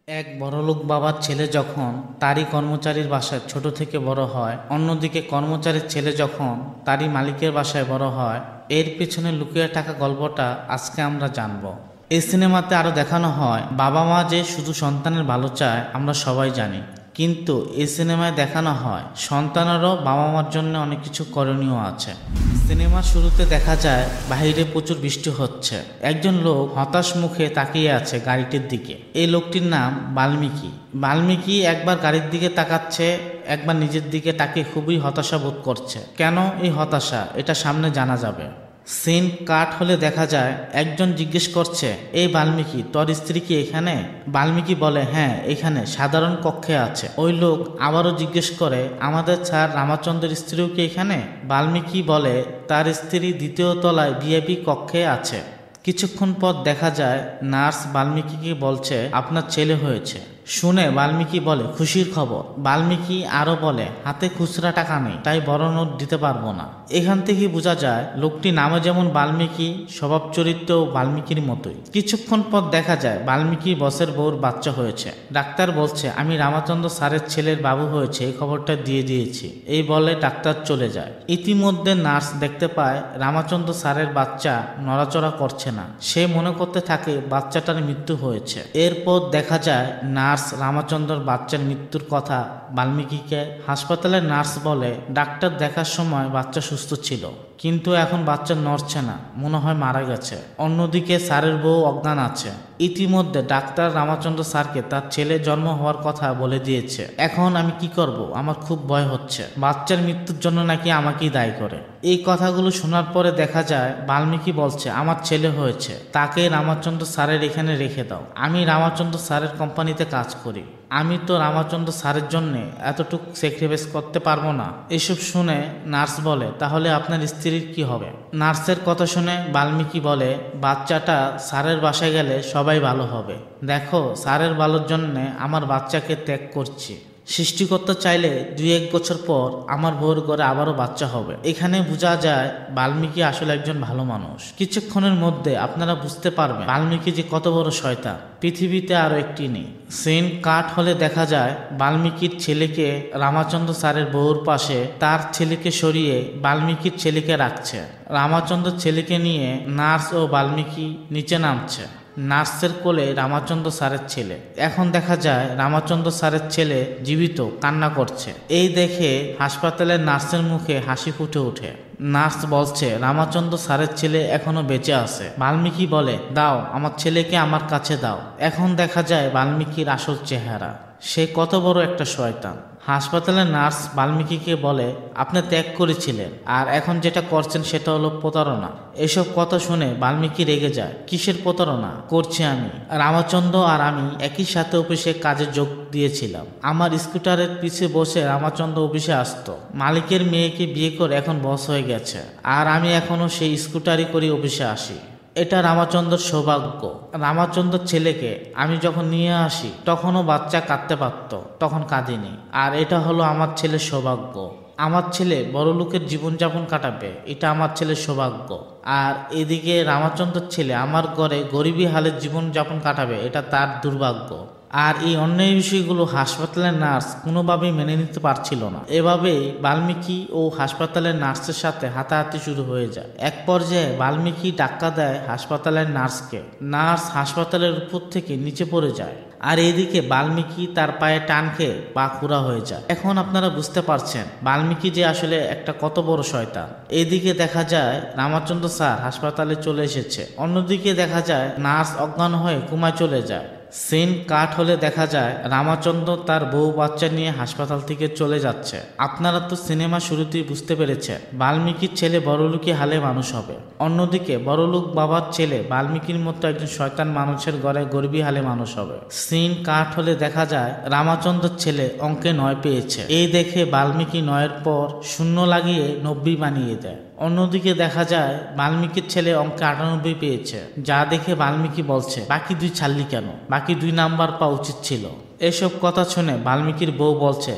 এক বড়লোক বাবার ছেলে যখন তারই কর্মচারীর বাসায় ছোট থেকে বড় হয়, অন্যদিকে কর্মচারীর ছেলে যখন তারই মালিকের বাসায় বড় হয়, এর পেছনে লুকিয়ে থাকা গল্পটা আজকে আমরা জানব। এই সিনেমাতে আরও দেখানো হয় বাবা মা যে শুধু সন্তানের ভালো চায় আমরা সবাই জানি, কিন্তু এই সিনেমায় দেখানো হয় সন্তানেরও বাবা মার জন্য অনেক কিছু করণীয় আছে। সিনেমার শুরুতে দেখা যায় বাইরে প্রচুর বৃষ্টি হচ্ছে। একজন লোক হতাশ মুখে তাকিয়ে আছে গাড়িটির দিকে। এই লোকটির নাম বাল্মীকি। বাল্মীকি একবার গাড়ির দিকে তাকাচ্ছে, একবার নিজের দিকে তাকিয়ে খুবই হতাশা বোধ করছে। কেন এই হতাশা, এটা সামনে জানা যাবে। সিন কাট হলে দেখা যায় একজন জিজ্ঞেস করছে, এই বাল্মীকি, তোর স্ত্রী কি এখানে? বাল্মীকি বলে, হ্যাঁ এখানে সাধারণ কক্ষে আছে। ওই লোক আবারও জিজ্ঞেস করে, আমাদের স্যার রামাচন্দ্রের স্ত্রীও কি এখানে? বাল্মীকি বলে তার স্ত্রী দ্বিতীয় তলায় ভিআইপি কক্ষে আছে। কিছুক্ষণ পর দেখা যায় নার্স বাল্মীকিকে বলছে, আপনার ছেলে হয়েছে। শুনে বাল্মীকি বলে, খুশির খবর। বাল্মীকি আরো বলে, হাতে খুচরা টাকা নেই, তাই বড় নোট দিতে পারবো না। এখান থেকে বোঝা যায় লোকটি নামে যেমন বাল্মীকি, স্বভাব চরিত্রও বাল্মীকির মতোই। কিছুক্ষণ পর দেখা যায় বাল্মীকি বসের বউর বাচ্চা হয়েছে। ডাক্তার বলছে, আমি রামাচন্দ্র স্যারের ছেলের বাবু হয়েছে, এই খবরটা দিয়ে দিয়েছি। এই বলে ডাক্তার চলে যায়। ইতিমধ্যে নার্স দেখতে পায় রামাচন্দ্র স্যারের বাচ্চা নড়াচড়া করছে না। সে মনে করতে থাকে বাচ্চাটার মৃত্যু হয়েছে। এরপর দেখা যায় নার্স রামাচন্দ্রর বাচ্চার মৃত্যুর কথা বাল্মীকিকে। হাসপাতালের নার্স বলে, ডাক্তার দেখার সময় বাচ্চা সুস্থ ছিল, কিন্তু এখন বাচ্চা নড়ছে না, মনে হয় মারা গেছে। অন্যদিকে স্যারের বউ অজ্ঞান আছে। ইতিমধ্যে ডাক্তার রামাচন্দ্র স্যারকে তার ছেলে জন্ম হওয়ার কথা বলে দিয়েছে। এখন আমি কি করব, আমার খুব ভয় হচ্ছে। বাচ্চার মৃত্যুর জন্য নাকি আমাকেই দায়ী করে। এই কথাগুলো শোনার পরে দেখা যায় বাল্মীকি বলছে, আমার ছেলে হয়েছে, তাকে রামাচন্দ্র স্যারের এখানে রেখে দাও। আমি রামাচন্দ্র স্যারের কোম্পানিতে কাজ করি, আমি তো রামাচন্দ্র স্যারের জন্য এতটুকু স্যাক্রিফাইস করতে পারবো না। এসব শুনে নার্স বলে, তাহলে আপনার স্ত্রীর কি হবে? নার্সের কথা শুনে বাল্মীকি বলে, বাচ্চাটা স্যারের বাসায় গেলে সবাই ভালো হবে। দেখো, স্যারের ভালোর জন্য আমার বাচ্চাকে ত্যাগ করছি। সৃষ্টিকর্তা চাইলে 2-1 বছর পর আমার বউর ঘরে আবারও বাচ্চা হবে। এখানে বোঝা যায় বাল্মীকি আসলে একজন ভালো মানুষ। কিছুক্ষণের মধ্যে আপনারা বুঝতে পারবেন বাল্মীকি যে কত বড় শয়তান, পৃথিবীতে আরো একটি নেই। সিন কাট হলে দেখা যায় বাল্মীকির ছেলেকে রামাচন্দ্র স্যারের বউর পাশে তার ছেলেকে সরিয়ে বাল্মীকির ছেলেকে রাখছে। রামাচন্দ্র ছেলেকে নিয়ে নার্স ও বাল্মীকি নিচে নামছে। নার্সের কোলে রামাচন্দ্র স্যারের ছেলে। এখন দেখা যায় রামাচন্দ্র স্যারের ছেলে জীবিত, কান্না করছে। এই দেখে হাসপাতালের নার্সের মুখে হাসি ফুটে ওঠে। নার্স বলছে, রামাচন্দ্র স্যারের ছেলে এখনো বেঁচে আছে। বাল্মীকি বলে, দাও আমার ছেলেকে আমার কাছে দাও। এখন দেখা যায় বাল্মীকির আসল চেহারা, সে কত বড় একটা শয়তান। হাসপাতালের নার্স বাল্মীকিকে বলে, আপনি ত্যাগ করেছিলেন, আর এখন যেটা করছেন সেটা হলো প্রতারণা। এসব কথা শুনে বাল্মীকি রেগে যায়। কিসের প্রতারণা করছি আমি? রামাচন্দ্র আর আমি একই সাথে অফিসে কাজে যোগ দিয়েছিলাম। আমার স্কুটারের পিছে বসে রামাচন্দ্র অফিসে আসতো। মালিকের মেয়েকে বিয়ে করে এখন বস হয়ে গেছে, আর আমি এখনো সেই স্কুটারই করে অফিসে আসি। এটা রামাচন্দ্রর সৌভাগ্য। রামাচন্দ্রর ছেলেকে আমি যখন নিয়ে আসি তখনও বাচ্চা কাঁদতে পারত, তখন কাঁদিনি। আর এটা হলো আমার ছেলের সৌভাগ্য। আমার ছেলে বড়লোকের জীবনযাপন কাটাবে, এটা আমার ছেলের সৌভাগ্য। আর এদিকে রামাচন্দ্রের ছেলে আমার ঘরে গরিবী হালের জীবনযাপন কাটাবে, এটা তার দুর্ভাগ্য। আর এই অন্যায় বিষয়গুলো হাসপাতালের নার্স কোনোভাবেই মেনে নিতে পারছিল না। এভাবেই বাল্মীকি ও হাসপাতালের নার্সের সাথে হাতাহাতি শুরু হয়ে যায়। এক পর্যায়ে বাল্মীকি ধাক্কা দেয় হাসপাতালের নার্সকে। নার্স হাসপাতালের উপর থেকে নিচে পড়ে যায়। আর এদিকে বাল্মীকি তার পায়ে টান খেয়ে পা খুঁড়া হয়ে যায়। এখন আপনারা বুঝতে পারছেন বাল্মীকি যে আসলে একটা কত বড় শয়তান। এদিকে দেখা যায় রামাচন্দ্র স্যার হাসপাতালে চলে এসেছে। অন্যদিকে দেখা যায় নার্স অজ্ঞান হয়ে কোমায় চলে যায়। সিন কাট হলে দেখা যায় রামাচন্দ্র তার বউ বাচ্চা নিয়ে হাসপাতাল থেকে চলে যাচ্ছে। আপনারা তো সিনেমা শুরুতেই বুঝতে পেরেছেন বাল্মীকির ছেলে বড়লোকি হালে মানুষ হবে। অন্যদিকে বড়লোক বাবার ছেলে বাল্মীকির মতো একজন শয়তান মানুষের ঘরে গরিবী হালে মানুষ হবে। সিন কাট হলে দেখা যায় রামাচন্দ্রের ছেলে অঙ্কে 9 পেয়েছে। এই দেখে বাল্মীকি 9-এর পর শূন্য লাগিয়ে 90 বানিয়ে দেয়। অন্যদিকে দেখা যায় বাল্মীকির ছেলে অঙ্কে 98 পেয়েছে, যা দেখে বাল্মীকি বলছে, বাকি 2 ছাড়লি কেন? বাকি 2 নাম্বার পাওয়া উচিত ছিল। এসব কথা শুনে বাল্মীকির বউ বলছে,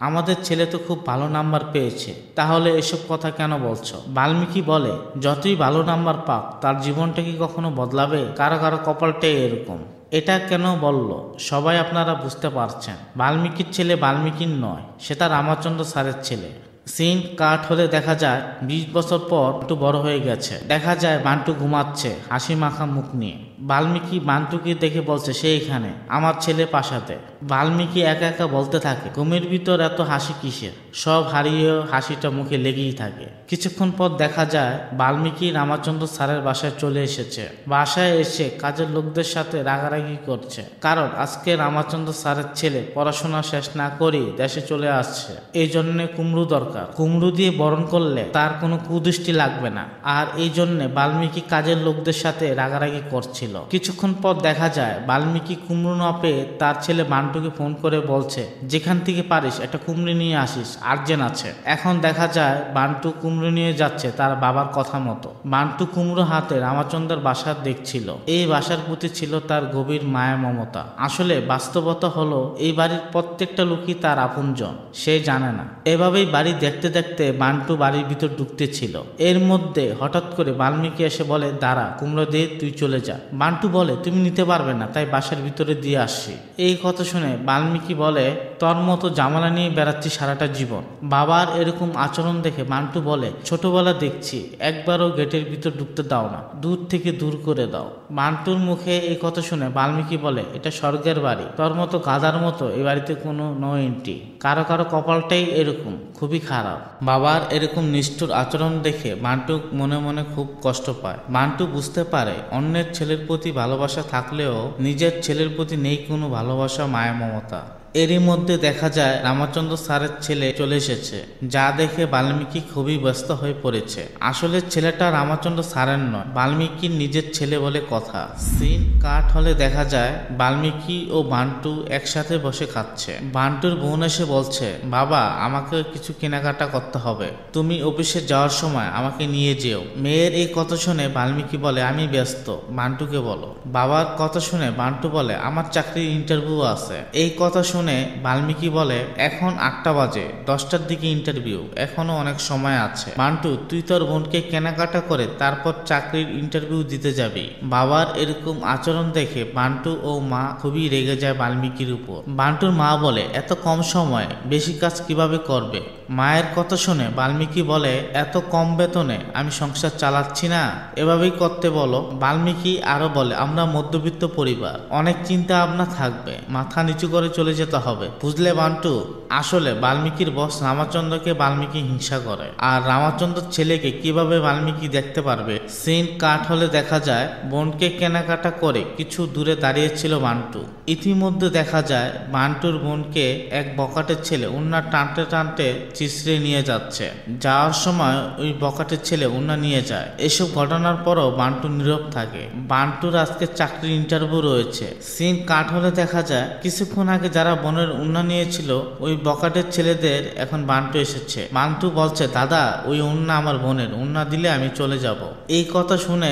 আমাদের ছেলে তো খুব ভালো নাম্বার পেয়েছে, তাহলে এসব কথা কেন বলছো? বাল্মীকি বলে, যতই ভালো নাম্বার পাক তার জীবনটা কি কখনো বদলাবে? কারো কারো কপালটাই এরকম। এটা কেন বলল সবাই আপনারা বুঝতে পারছেন। বাল্মীকির ছেলে বাল্মীকির নয়, সেটা রামাচন্দ্র স্যারের ছেলে। সিন কাট হলে দেখা যায় 20 বছর পর একটু বড় হয়ে গেছে। দেখা যায় বান্টু ঘুমাচ্ছে হাসি মাখা মুখ নিয়ে। বাল্মীকি বান্টুকে দেখে বলছে সে এখানে, আমার ছেলে পাশাতে। বাল্মীকি একা একা বলতে থাকে ঘুমের ভিতর এত হাসি কিসের, সব হারিয়ে হাসিটা মুখে লেগেই থাকে। কিছুক্ষণ পর দেখা যায় বাল্মীকি রামাচন্দ্র স্যারের বাসায় চলে এসেছে। বাসায় এসে কাজের লোকদের সাথে রাগারাগি করছে, কারণ আজকে রামাচন্দ্র স্যারের ছেলে পড়াশোনা শেষ না করেই দেশে চলে আসছে। এই জন্য কুমড়ো দরকার, কুমড়ো দিয়ে বরণ করলে তার কোনো কুদৃষ্টি লাগবে না। আর এই জন্য বাল্মীকি কাজের লোকদের সাথে রাগারাগি করছিল। কিছুক্ষণ পর দেখা যায় বাল্মীকি কুমড়ো না পেয়ে তার ছেলে বান্টুকে ফোন করে বলছে যেখান থেকে পারিস একটা কুমড়ো নিয়ে আসিস, আর্জেন্ট আছে। এখন দেখা যায় বান্টু কুমড়ো নিয়ে যাচ্ছে তার বাবার কথা মতো। বান্টু কুমড়ো হাতে রামাচন্দ্রের বাসা দেখছিল। এই বাসার প্রতি ছিল তার গভীর মায়া মমতা। আসলে বাস্তবতা হলো এই বাড়ির প্রত্যেকটা লোকই তার আপনজন, সে জানে না। এভাবেই বাড়ি দেখতে দেখতে বান্টু বাড়ির ভিতর ঢুকতেছিল। এর মধ্যে হঠাৎ করে বাল্মীকি এসে বলে দাঁড়া, কুমড়ো দিয়ে তুই চলে যা। বান্টু বলে তুমি নিতে পারবে না, তাই বাসার ভিতরে দিয়ে আসছি। এই কথা শুনে বাল্মীকি বলে তোর মতো জামালা নিয়ে বেড়াচ্ছি সারাটা জীবন। বাবার এরকম আচরণ দেখে বান্টু বলে ছোটবেলা দেখছি একবারও গেটের ভিতর ঢুকতে দাও না, দূর থেকে দূর করে দাও। বান্টুর মুখে এই কথা শুনে বাল্মীকি বলে এটা স্বর্গের বাড়ি, তোর মতো গাধার মতো এই বাড়িতে কোনো নো এন্ট্রি। কারো কারো কপালটাই এরকম, খুবই খারাপ। বাবার এরকম নিষ্ঠুর আচরণ দেখে বান্টু মনে মনে খুব কষ্ট পায়। বান্টু বুঝতে পারে অন্যের ছেলের প্রতি ভালোবাসা থাকলেও নিজের ছেলের প্রতি নেই কোনো ভালোবাসা, মায়া মমতা। এরই মধ্যে দেখা যায় রামাচন্দ্র স্যারের ছেলে চলে এসেছে, যা দেখে বাল্মীকি খুবই ব্যস্ত হয়ে পড়েছে। আসলে ছেলেটা রামাচন্দ্র স্যারের নয়, বাল্মীকির নিজের ছেলে বলে কথা। সিন কাট হলে দেখা যায় বাল্মীকি ও বান্টু একসাথে বসে খাচ্ছে। বান্টুর বোন এসে বলছে বাবা আমাকে কিছু কেনাকাটা করতে হবে, তুমি অফিসে যাওয়ার সময় আমাকে নিয়ে যেও। মেয়ের এই কথা শুনে বাল্মীকি বলে আমি ব্যস্ত, বান্টুকে বলো। বাবার কথা শুনে বান্টু বলে আমার চাকরির ইন্টারভিউ আছে। এই কথা শুনে বাল্মীকি বলে এখন 8টা বাজে, 10টার দিকে ইন্টারভিউ, এখনো অনেক সময় আছে। বান্টু তুই তোর বোনকে কেনাকাটা করে তারপর চাকরির ইন্টারভিউ দিতে যাবি। বাবার এরকম আচরণ দেখে বান্টু ও মা খুবই রেগে যায় বাল্মীকির উপর। বান্টুর মা বলে এত কম সময়ে বেশি কাজ কিভাবে করবে। মায়ের কথা শুনে বাল্মীকি বলে এত কম বেতনে আমি সংসার চালাচ্ছি না, এভাবেই করতে বলো। বাল্মীকি আরো বলে আমরা মধ্যবিত্ত পরিবার, অনেক চিন্তা ভাবনা থাকবে, মাথা নিচু করে চলে যেতে হবে, বুঝলে বান্টু। আসলে বাল্মীকির বস রামাচন্দ্রকে বাল্মীকি হিংসা করে, আর রামাচন্দ্রের ছেলেকে কিভাবে বাল্মীকি দেখতে পারবে। সিন কাট হলে দেখা যায় বোনকে কেনাকাটা করে কিছু দূরে দাঁড়িয়েছিল বান্টু। ইতিমধ্যে দেখা যায় বান্টুর বোনকে এক বকাটের ছেলে ওন্না টানতে টানতে চিসড়ে নিয়ে যাচ্ছে। যাওয়ার সময় ওই বকাটের ছেলে ওন্না নিয়ে যায়। এসব ঘটনার পরও বান্টু নীরব থাকে। বান্টুর আজকে চাকরির ইন্টারভিউ রয়েছে। সিন কাট হলে দেখা যায় কিছুক্ষণ আগে যারা বোনের ওন্না নিয়েছিল ওই বকাটের ছেলেদের এখন বান্টু এসেছে। বান্টু বলছে দাদা ওই ওন্না আমার বোনের, ওন্না দিলে আমি চলে যাব। এই কথা শুনে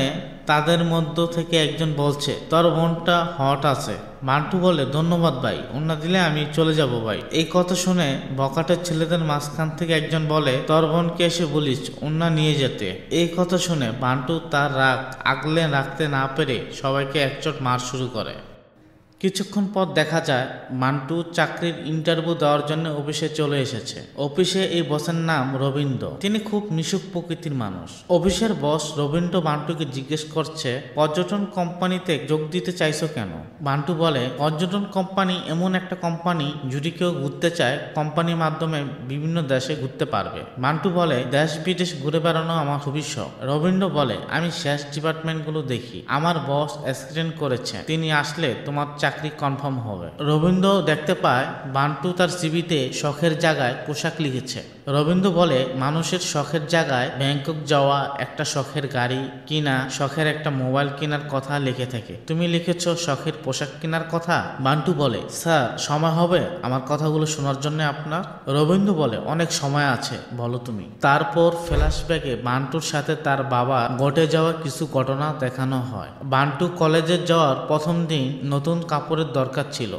তাদের মধ্য থেকে একজন বলছে তোর বোনটা হট আছে। বান্টু বলে ধন্যবাদ ভাই, ওন্না দিলে আমি চলে যাব ভাই। এই কথা শুনে বকাটের ছেলেদের মাঝখান থেকে একজন বলে তোর বোনকে এসে বলিস ওন্না নিয়ে যেতে। এই কথা শুনে বান্টু তার রাগ আগলে রাখতে না পেরে সবাইকে একচোট মার শুরু করে। কিছুক্ষণ পর দেখা যায় মান্টু চাকরির ইন্টারভিউ দেওয়ার জন্য অফিসে চলে এসেছে। অফিসে এই বসের নাম রবীন্দ্র, তিনি খুব মিশুক প্রকৃতির মানুষ। অফিসের বস রবীন্দ্র বান্টুকে জিজ্ঞেস করছে পর্যটন কোম্পানিতে যোগ দিতে চাইছো কেন। বান্টু বলে পর্যটন কোম্পানি এমন একটা কোম্পানি যদি কেউ ঘুরতে চায় কোম্পানির মাধ্যমে বিভিন্ন দেশে ঘুরতে পারবে। বান্টু বলে দেশ বিদেশ ঘুরে বেড়ানো আমার খুবই শখ। রবীন্দ্র বলে আমি শেষ ডিপার্টমেন্টগুলো দেখি, আমার বস অ্যাক্সিডেন্ট করেছে, তিনি আসলে তোমার চাকরি কনফার্ম হবে। রবীন্দ্র দেখতে পায় বান্টু তার সিভিতে শখের জায়গায় পোশাক লিখেছে। রবীন্দ্র বলে মানুষের শখের জায়গায় ব্যাংকক যাওয়া, একটা শখের গাড়ি কিনা, শখের একটা মোবাইল কেনার কথা লিখে থাকে, তুমি লিখেছ শখের পোশাক কেনার কথা। বান্টু বলে স্যার সময় হবে আমার কথাগুলো শোনার জন্য আপনার। রবীন্দ্র বলে অনেক সময় আছে, বলো তুমি। তারপর ফ্ল্যাশব্যাকে বান্টুর সাথে তার বাবা ঘটে যাওয়া কিছু ঘটনা দেখানো হয়। বান্টু কলেজে যাওয়ার প্রথম দিন নতুন কাপড়ের দরকার ছিল।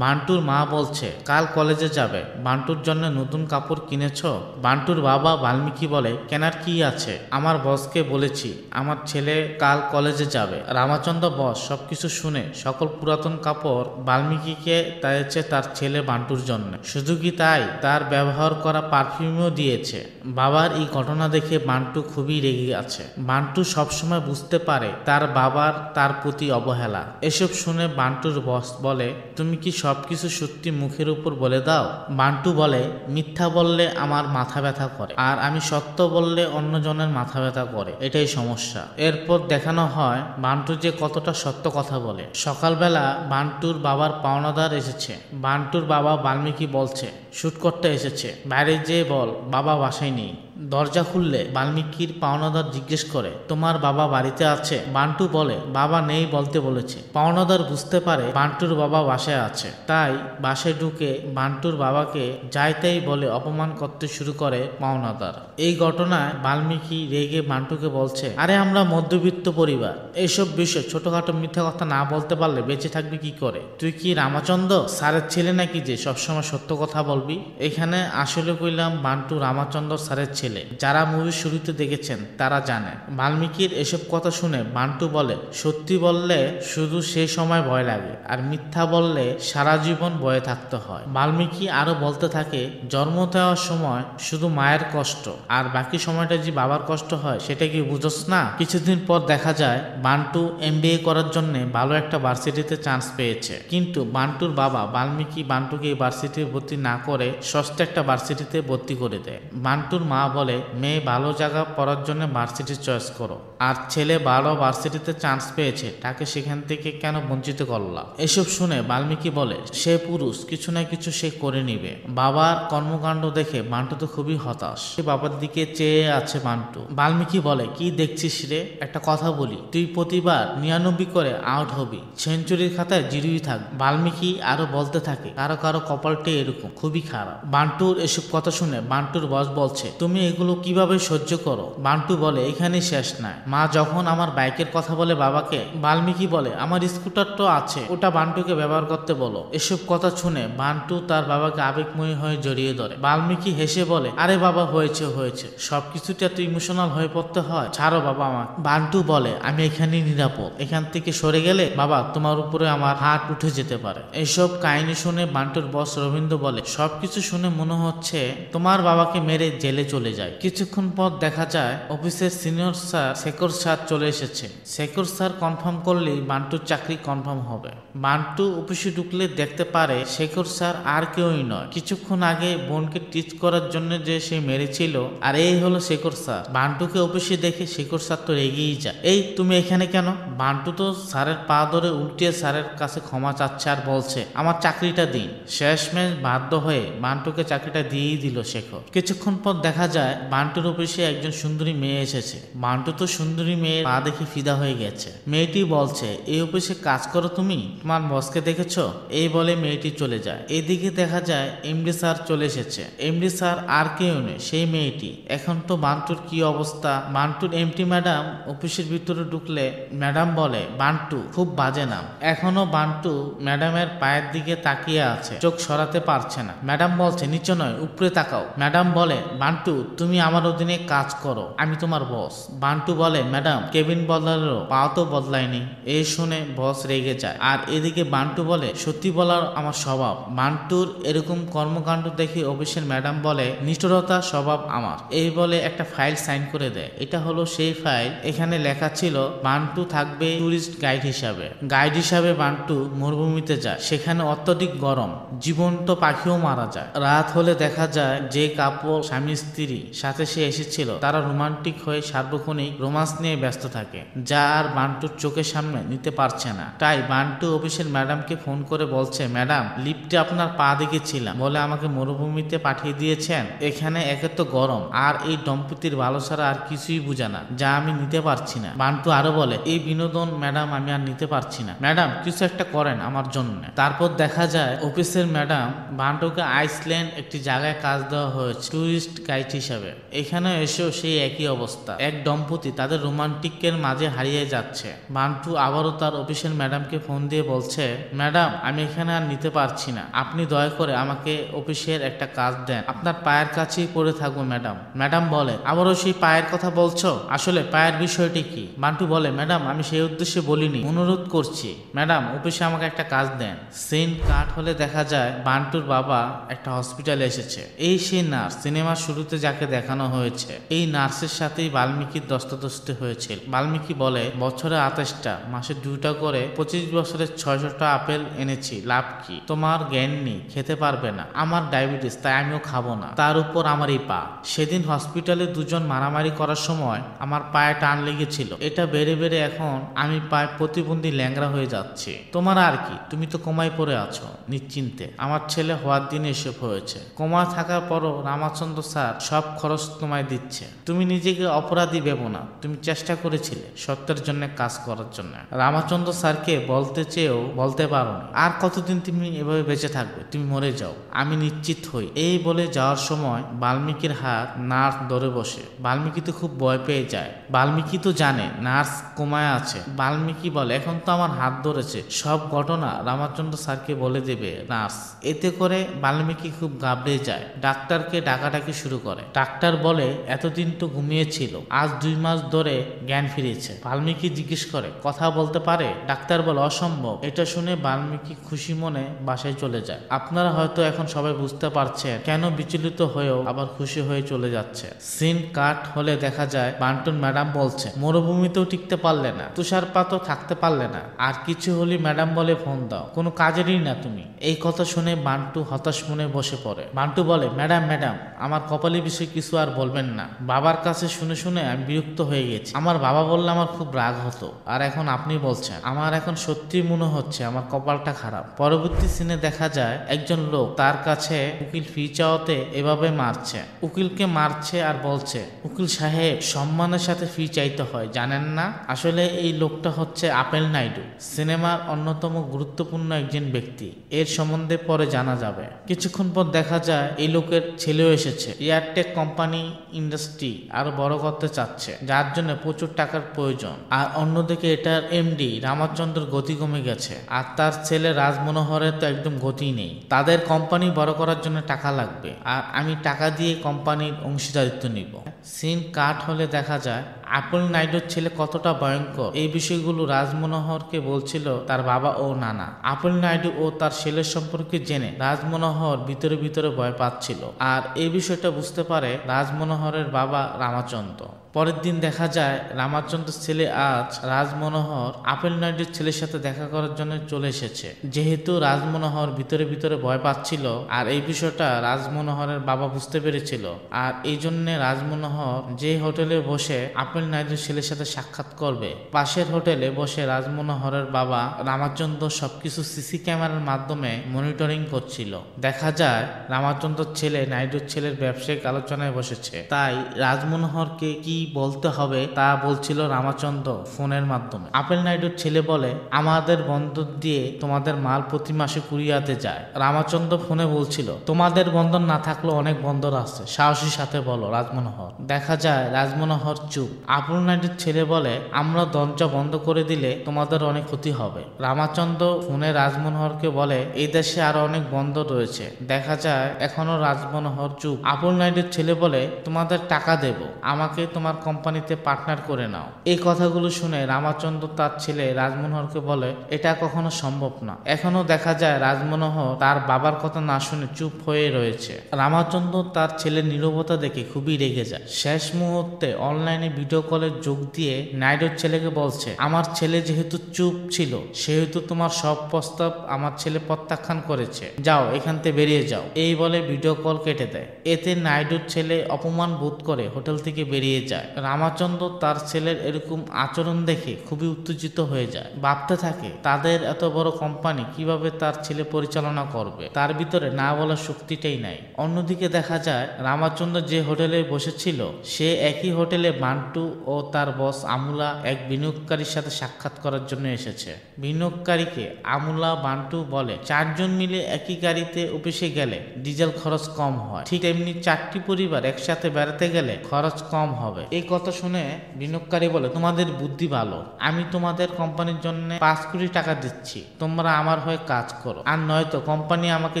বান্টুর মা বলছে কাল কলেজে যাবে, বান্টুর জন্য নতুন কাপড় কিনেছ? বান্টুর বাবা বাল্মীকি বলে কেনার কি আছে, আমার বসকে বলেছি আমার ছেলে কাল কলেজে যাবে। রামাচন্দ্র বস সবকিছু শুনে সকল পুরাতন কাপড় বাল্মীকিকে দিয়েছে তার ছেলে বান্টুর জন্য। শুধু কি তাই, তার ব্যবহার করা পারফিউমও দিয়েছে। বাবার এই ঘটনা দেখে বান্টু খুবই রেগে আছে। বান্টু সবসময় বুঝতে পারে তার বাবার তার প্রতি অবহেলা। এসব শুনে বান্টুর বস বলে তুমি কি সবকিছু সত্যি মুখের উপর বলে দাও? বান্টু বলে মিথ্যা বললে আমার মাথা ব্যথা করে, আর আমি সত্য বললে অন্যজনের মাথা ব্যথা করে, এটাই সমস্যা। এরপর দেখানো হয় বান্টু যে কতটা সত্য কথা বলে। সকালবেলা বান্টুর বাবার পাওনাদার এসেছে। বান্টুর বাবা বাল্মীকি বলছে শুট করতে এসেছে, বাইরে যেয়ে বল বাবা বাসায় নেই। দরজা খুললে বাল্মীকির পাওনাদার জিজ্ঞেস করে তোমার বাবা বাড়িতে আছে? বান্টু বলে বাবা নেই বলতে বলেছে। পাওনাদার বুঝতে পারে বান্টুর বাবা বাসায় আছে, তাই বাসায় ঢুকে বান্টুর বাবাকে যাই তাই বলে অপমান করতে শুরু করে পাওনাদার। এই ঘটনায় বাল্মীকি রেগে বান্টুকে বলছে আরে আমরা মধ্যবিত্ত পরিবার, এইসব বিষয় ছোটখাটো মিথ্যা কথা না বলতে পারলে বেঁচে থাকবি কি করে? তুই কি রামাচন্দ্র স্যারের ছেলে নাকি যে সবসময় সত্য কথা বলবি? এখানে আসলে কইলাম বান্টু রামাচন্দ্র স্যারের ছেলে। যারা মুভি শুরুতে দেখেছেন তারা জানে। বাল্মীকির এসব কথা শুনে বান্টু বলে সত্যি বললে শুধু সেই সময় ভয় লাগে, আর মিথ্যা বললে সারা জীবন ভয়ে থাকতে হয়। বাল্মীকি আরো বলতে থাকে জন্ম দেওয়ার সময় শুধু মায়ের কষ্ট, আর বাকি সময়টা যে বাবার কষ্ট হয় সেটা কি বুঝোস না? কিছুদিন পর দেখা যায় বান্টু MBA করার জন্য ভালো একটা ভার্সিটিতে চান্স পেয়েছে, কিন্তু বান্টুর বাবা বাল্মীকি বান্টুকে এই ভার্সিটিতে ভর্তি না করে সস্তা একটা ভার্সিটিতে ভর্তি করে দেয়। বান্টুর মা বলে মেয়ে ভালো জায়গা পড়ার জন্য ভার্সিটি চয়েস করো, আর ছেলে ভালো ভার্সিটিতে চান্স পেয়েছে তাকে সেখান থেকে কেন বঞ্চিত করলা? এসব শুনে বাল্মীকি বলে সে পুরুষ, কিছু না কিছু সে করে নিবে। বাবার কর্মকাণ্ড দেখে বান্টু তো খুবই হতাশ। বাবার দিকে চেয়ে আছে বান্টু। বাল্মীকি বলে কি দেখছিস রে, একটা কথা বলি, তুই প্রতিবার 99 করে আউট হবি, সেঞ্চুরির খাতায় জিরোই থাক। বাল্মীকি আরো বলতে থাকে কারো কারো কপালটি এরকম, খুবই খারাপ। বান্টুর এসব কথা শুনে বান্টুর বস বলছে তুমি এগুলো কিভাবে সহ্য করো? বান্টু বলে এখানেই শেষ নাই, মা যখন আমার বাইকের কথা বলে বাবাকে, বাল্মীকি বলে আমার স্কুটার তো আছে, ওটা বান্টুকে ব্যবহার করতে বলো। এসব কথা শুনে বান্টু তার বাবাকে আবেগময়ী হয়ে জড়িয়ে ধরে। বাল্মীকি হেসে বলে আরে বাবা হয়েছে হয়েছে, সবকিছুতে এত ইমোশনাল হয়ে পড়তে হয়, ছাড়ো বাবা আমার। বান্টু বলে আমি এখানেই নিরাপদ, এখান থেকে সরে গেলে বাবা তোমার উপরে আমার হাত উঠে যেতে পারে। এইসব কাহিনী শুনে বান্টুর বস রবীন্দ্র বলে সবকিছু শুনে মনে হচ্ছে তোমার বাবাকে মেরে জেলে চলে যায়। কিছুক্ষণ পর দেখা যায় অফিসের সিনিয়র স্যার শেখর স্যার চলে এসেছে। শেখর স্যার কনফার্ম করলেই বান্টুর চাকরি কনফার্ম হবে। বান্টু অফিসে ঢুকলে দেখতে পারে শেখর স্যার আর কেউই নয়, কিছুক্ষণ আগে বোনকে টিচ করার জন্য যে সে মেরেছিল, আর এই হলো শেখর স্যার। বান্টুকে অফিসে দেখে শেখর স্যার তো রেগেই যায়, এই তুমি এখানে কেন? বান্টু তো স্যারের পা ধরে উল্টিয়ে স্যারের কাছে ক্ষমা চাচ্ছে আর বলছে আমার চাকরিটা দিন। শেষমেশ বাধ্য হয়ে বান্টুকে চাকরিটা দিয়েই দিল শেখর। কিছুক্ষণ পর দেখা যায় বান্টুর অফিসে একজন সুন্দরী মেয়ে এসেছে। বান্টু তো সুন্দরী মেয়ের পা দেখে ফিদা হয়ে গেছে। মেয়েটি বলছে এই অফিসে কাজ করো তুমি, তোমার বসকে দেখেছো? এই বলে মেয়েটি চলে যায়। এদিকে দেখা যায় এমডি স্যার চলে এসেছে। এমডি স্যার আর কেউ নেই, সেই মেয়েটি। এখন তো বান্টুর কি অবস্থা? বান্টুর এমটি ম্যাডাম অফিসের ভিতরে ঢুকলে ম্যাডাম বলে বান্টু খুব বাজে নাম। এখনো বান্টু ম্যাডামের পায়ের দিকে তাকিয়ে আছে, চোখ সরাতে পারছে না। ম্যাডাম বলছে নিচে নয় উপরে তাকাও। ম্যাডাম বলে বান্টু তুমি আমার অধীনে কাজ করো, আমি তোমার বস। বান্টু বলে ম্যাডাম কেবিন বদলালো, পা তো বদলায়নি। এই শুনে বস রেগে যায়। আর এদিকে বান্টু বলে সত্যি বলার আমার স্বভাব। বান্টুর এরকম কর্মকাণ্ড দেখে অফিসের ম্যাডাম বলে নিষ্ঠুরতা স্বভাব আমার। এই বলে একটা ফাইল সাইন করে দেয়। এটা হলো সেই ফাইল। এখানে লেখা ছিল বান্টু থাকবে টুরিস্ট গাইড হিসাবে। গাইড হিসাবে বান্টু মরুভূমিতে যায়, সেখানে অত্যধিক গরম, জীবন্ত পাখিও মারা যায়। রাত হলে দেখা যায় যে কাপল স্বামী স্ত্রী সাথে সে এসেছিল তারা রোমান্টিক হয়ে সার্বক্ষণিক রোমান্স নিয়ে ব্যস্ত থাকে, যা আর বান্টুর চোখের সামনে নিতে পারছে না। তাই বান্টু অফিসের ম্যাডামকে ফোন করে বলছে ম্যাডাম লিফটে আপনার পা দেখেছিলাম বলে আমাকে মরুভূমিতে পাঠিয়ে দিয়েছেন। এখানে একে তো গরম, আর এই দম্পতির ভালো ছাড়া আর কিছুই বুঝে না, যা আমি নিতে পারছি না। বান্টু আরো বলে এই বিনোদন ম্যাডাম আমি আর নিতে পারছি না, ম্যাডাম কিছু একটা করেন আমার জন্য। তারপর দেখা যায় অফিসের ম্যাডাম বান্টুকে বান্টুকে আইসল্যান্ড একটি জায়গায় কাজ দেওয়া হয়েছে টুরিস্ট গাইড হিসাবে। এখানে এসেও সেই একই অবস্থা, এক দম্পতি তাদের রোমান্টিকের মাঝে হারিয়ে যাচ্ছে। বান্টু আবারও তার অফিসের ম্যাডামকে ফোন দিয়ে বলছে, ম্যাডাম আমি এখানে আর নিতে পারছি না, আপনি দয়া করে আমাকে অফিসের একটা কাজ দেন, আপনার পায়ের কাছেই পড়ে থাকবো ম্যাডাম। ম্যাডাম বলে, আবারও সেই পায়ের কথা বলছো, আসলে পায়ের বিষয়টি কি? বান্টু বলে, ম্যাডাম আমি সেই উদ্দেশ্যে বলিনি, অনুরোধ করছি ম্যাডাম অফিসে আমাকে একটা কাজ দেন। সিন কাট হলে দেখা যায় বান্টুর বাবা একটা হসপিটালে এসেছে। এই সেই নার্স সিনেমার শুরুতে যাকে দেখানো হয়েছে। এই নার্সের সাথেই বাল্মীকির দস্তাদস্তি হয়েছিল। বাল্মীকি বলে, বছরে 28টা, মাসে 2টা করে 25 বছরের 600টা আপেল এনেছি, লাভ কি? তোমার জ্ঞান নেই, খেতে পারবে না, আমার ডায়াবেটিস তাই আমিও খাবো না, তার উপর আমার এই পা। সেদিন হসপিটালে দুজন মারামারি করার সময় আমার পায়ে টান লেগেছিল, এটা বেড়ে বেড়ে এখন আমি পায়ে প্রতিবন্ধী ল্যাংড়া হয়ে যাচ্ছি। তোমার আর কি, তুমি তো কোমায় পড়ে আছো নিশ্চিন্তে, আমার ছেলে হওয়ার দিন এসব হয়েছে। কোমা থাকার পরও রামাচন্দ্র স্যার সব খরচ তোমায় দিচ্ছে। তুমি নিজেকে অপরাধী ভেবো না, তুমি চেষ্টা করেছিলে সত্যের জন্য কাজ করার জন্য। রামাচন্দ্র স্যারকে বলতে চেয়েও বলতে পারো না। আর কতদিন তুমি এভাবে বেঁচে থাকবে? তুমি মরে যাও, আমি নিশ্চিত হই। এই বলে যাওয়ার সময় বাল্মীকির হাত নার্স ধরে বসে। বাল্মীকি তো খুব ভয় পেয়ে যায়। বাল্মীকি তো জানে নার্স কোমায় আছে। বাল্মীকি বলে, এখন তো আমার হাত ধরেছে, সব ঘটনা রামাচন্দ্র স্যারকে বলে দেবে নার্স। এতে করে বাল্মীকি খুব ঘাবড়ে যায়, ডাক্তারকে ডাকাডাকি শুরু করে। ডাক্তার বলে, এতদিন তো ঘুমিয়েছিল, আজ 2 মাস ধরে জ্ঞান ফিরেছে। বাল্মীকি জিজ্ঞেস করে, কথা বলতে পারে? ডাক্তার বলে, অসম্ভব। এটা শুনে বাল্মীকি খুশি মনে বাসায় চলে যায়। আপনারা হয়তো এখন সবাই বুঝতে পারছেন কেন বিচলিত হয়েও আবার খুশি হয়ে চলে যাচ্ছে। সিন কাট হলে দেখা যায় বান্টুর ম্যাডাম বলছে, মরুভূমিতেও টিকতে পারলে না, তুষারপাতও থাকতে পারলে না, আর কিছু হলে ম্যাডাম বলে ফোন দাও, কোনো কাজেরই না তুমি। এই কথা শুনে বান্টু হতাশ মনে বসে পড়ে। বান্টু বলে, ম্যাডাম ম্যাডাম আমার কপালে বিষয় কিছু আর বলবেন না, বাবার কাছে শুনে শুনে আমি বিরক্ত হয়ে গেছি। আমার বাবা বললে আমার খুব রাগ হতো, আর এখন আপনি বলছেন, আমার এখন সত্যি মনে হচ্ছে আমার কপালটা খারাপ। পরবর্তী সিনে দেখা যায় একজন লোক তার কাছে উকিল ফি চাওয়াতে এভাবে মারছে, উকিলকে মারছে আর বলছে, উকিল সাহেব সম্মানের সাথে ফি চাইতে হয়, জানেন না? আসলে এই লোকটা হচ্ছে আপেল নাইডু, সিনেমার অন্যতম গুরুত্বপূর্ণ একজন ব্যক্তি। এর সম্বন্ধে পরে জানা যাবে। কিছুক্ষণ পর দেখা যায় এই লোকের ছেলেও এসেছে। এয়ারটেক কোম্পানি ইন্ডাস্ট্রি আরো বড় করতে চাচ্ছে, যার জন্য প্রচুর টাকার প্রয়োজন। আর অন্যদিকে এটার এমডি রামাচন্দ্র গতি কমে গেছে, আর তার ছেলে রাজমনোহরের তো একদম গতি নেই। তাদের কোম্পানি বড় করার জন্য টাকা লাগবে, আর আমি টাকা দিয়ে কোম্পানির অংশীদারিত্ব নিব। সিন কাট হলে দেখা যায় আপেল নাইডুর ছেলে কতটা ভয়ঙ্কর এই বিষয়গুলো রাজমনোহরকে বলছিল তার বাবা ও নানা। আপেল নাইডু ও তার ছেলের সম্পর্কে জেনে রাজমনোহর ভিতরে ভিতরে ভয় পাচ্ছিল, আর এই বিষয়টা বুঝতে পারে রাজমনোহরের বাবা রামাচন্দ্র। পরের দিন দেখা যায় রামাচন্দ্রের ছেলে আজ রাজমনোহর আপেল নাইডুর ছেলের সাথে দেখা করার জন্য চলে এসেছে। যেহেতু রাজমনোহর ভিতরে ভিতরে ভয় পাচ্ছিল, আর এই বিষয়টা রাজমনোহরের বাবা বুঝতে পেরেছিল, আর এই জন্য রাজমনোহর যে হোটেলে বসে আপেল নাইডুর ছেলের সাথে সাক্ষাৎ করবে, পাশের হোটেলে বসে রাজমনোহরের বাবা রামাচন্দ্র সবকিছু সিসি ক্যামেরার মাধ্যমে মনিটরিং করছিল। দেখা যায় রামাচন্দ্রের ছেলে নাইডুর ছেলের ব্যবসায়িক আলোচনায় বসেছে, তাই রাজমনোহরকে কি বলতে হবে তা বলছিল রামাচন্দ্র ফোনের মাধ্যমে। আপেল নাইডুর ছেলে বলে, আমাদের বন্দর দিয়ে তোমাদের মাল প্রতি মাসে কুরিয়াতে যায়। রামাচন্দ্র ফোনে বলছিল, তোমাদের বন্দর না থাকলেও অনেক বন্দর আছে, সাহসীর সাথে বলো রাজমনোহর। দেখা যায় রাজমনোহর চুপ। আপেল নাইডুর ছেলে বলে, আমরা দরজা বন্ধ করে দিলে তোমাদের অনেক ক্ষতি হবে। রামাচন্দ্র ফোনে রাজমনোহরকে বলে, এই দেশে আরো অনেক বন্দর রয়েছে। দেখা যায় এখনো রাজমনোহর চুপ। আপেল নাইডুর ছেলে বলে, তোমাদের টাকা দেব, আমাকে তোমার কোম্পানিতে পার্টনার করে নাও। এই কথাগুলো শুনে রামাচন্দ্র তার ছেলে রাজমনোহরকে বলে, এটা কখনো সম্ভব না। এখনো দেখা যায় রাজমনোহর তার বাবার কথা না শুনে চুপ হয়ে রয়েছে। রামাচন্দ্র তার ছেলের নীরবতা দেখে খুবই রেগে যায়। শেষ মুহূর্তে অনলাইনে ভিডিও কলে যোগ দিয়ে নাইডুর ছেলেকে বলছে, আমার ছেলে যেহেতু চুপ ছিল সেহেতু তোমার সব প্রস্তাব আমার ছেলে প্রত্যাখ্যান করেছে, যাও এখান থেকে বেরিয়ে যাও। এই বলে ভিডিও কল কেটে দেয়। এতে নাইডুর ছেলে অপমান বোধ করে হোটেল থেকে বেরিয়ে যায়। যায়। রামাচন্দ্র তার ছেলের এরকম আচরণ দেখে খুবই উত্তেজিত হয়ে যায়, ভাবতে থাকে তাদের এত বড় কোম্পানি কিভাবে তার ছেলে পরিচালনা করবে, তার ভিতরে না বলার শক্তিটাই নাই। অন্যদিকে দেখা যায় রামাচন্দ্র যে হোটেলে বসেছিল সে একই হোটেলে বান্টু ও তার বস আমুলা এক বিনিয়োগকারীর সাথে সাক্ষাৎ করার জন্য এসেছে। বিনিয়োগকারীকে আমুলা বান্টু বলে 4 জন মিলে একই গাড়িতে অফিসে গেলে ডিজেল খরচ কম হয়, ঠিক তেমনি 4টি পরিবার একসাথে বেড়াতে গেলে খরচ কম হবে। এই কথা শুনে বিনিয়োগকারী বলে তোমাদের বুদ্ধি ভালো, আমি তোমাদের কোম্পানির জন্য 5 কোটি টাকা দিচ্ছি, তোমরা আমার হয়ে কাজ করো, আর নয়তো কোম্পানি আমাকে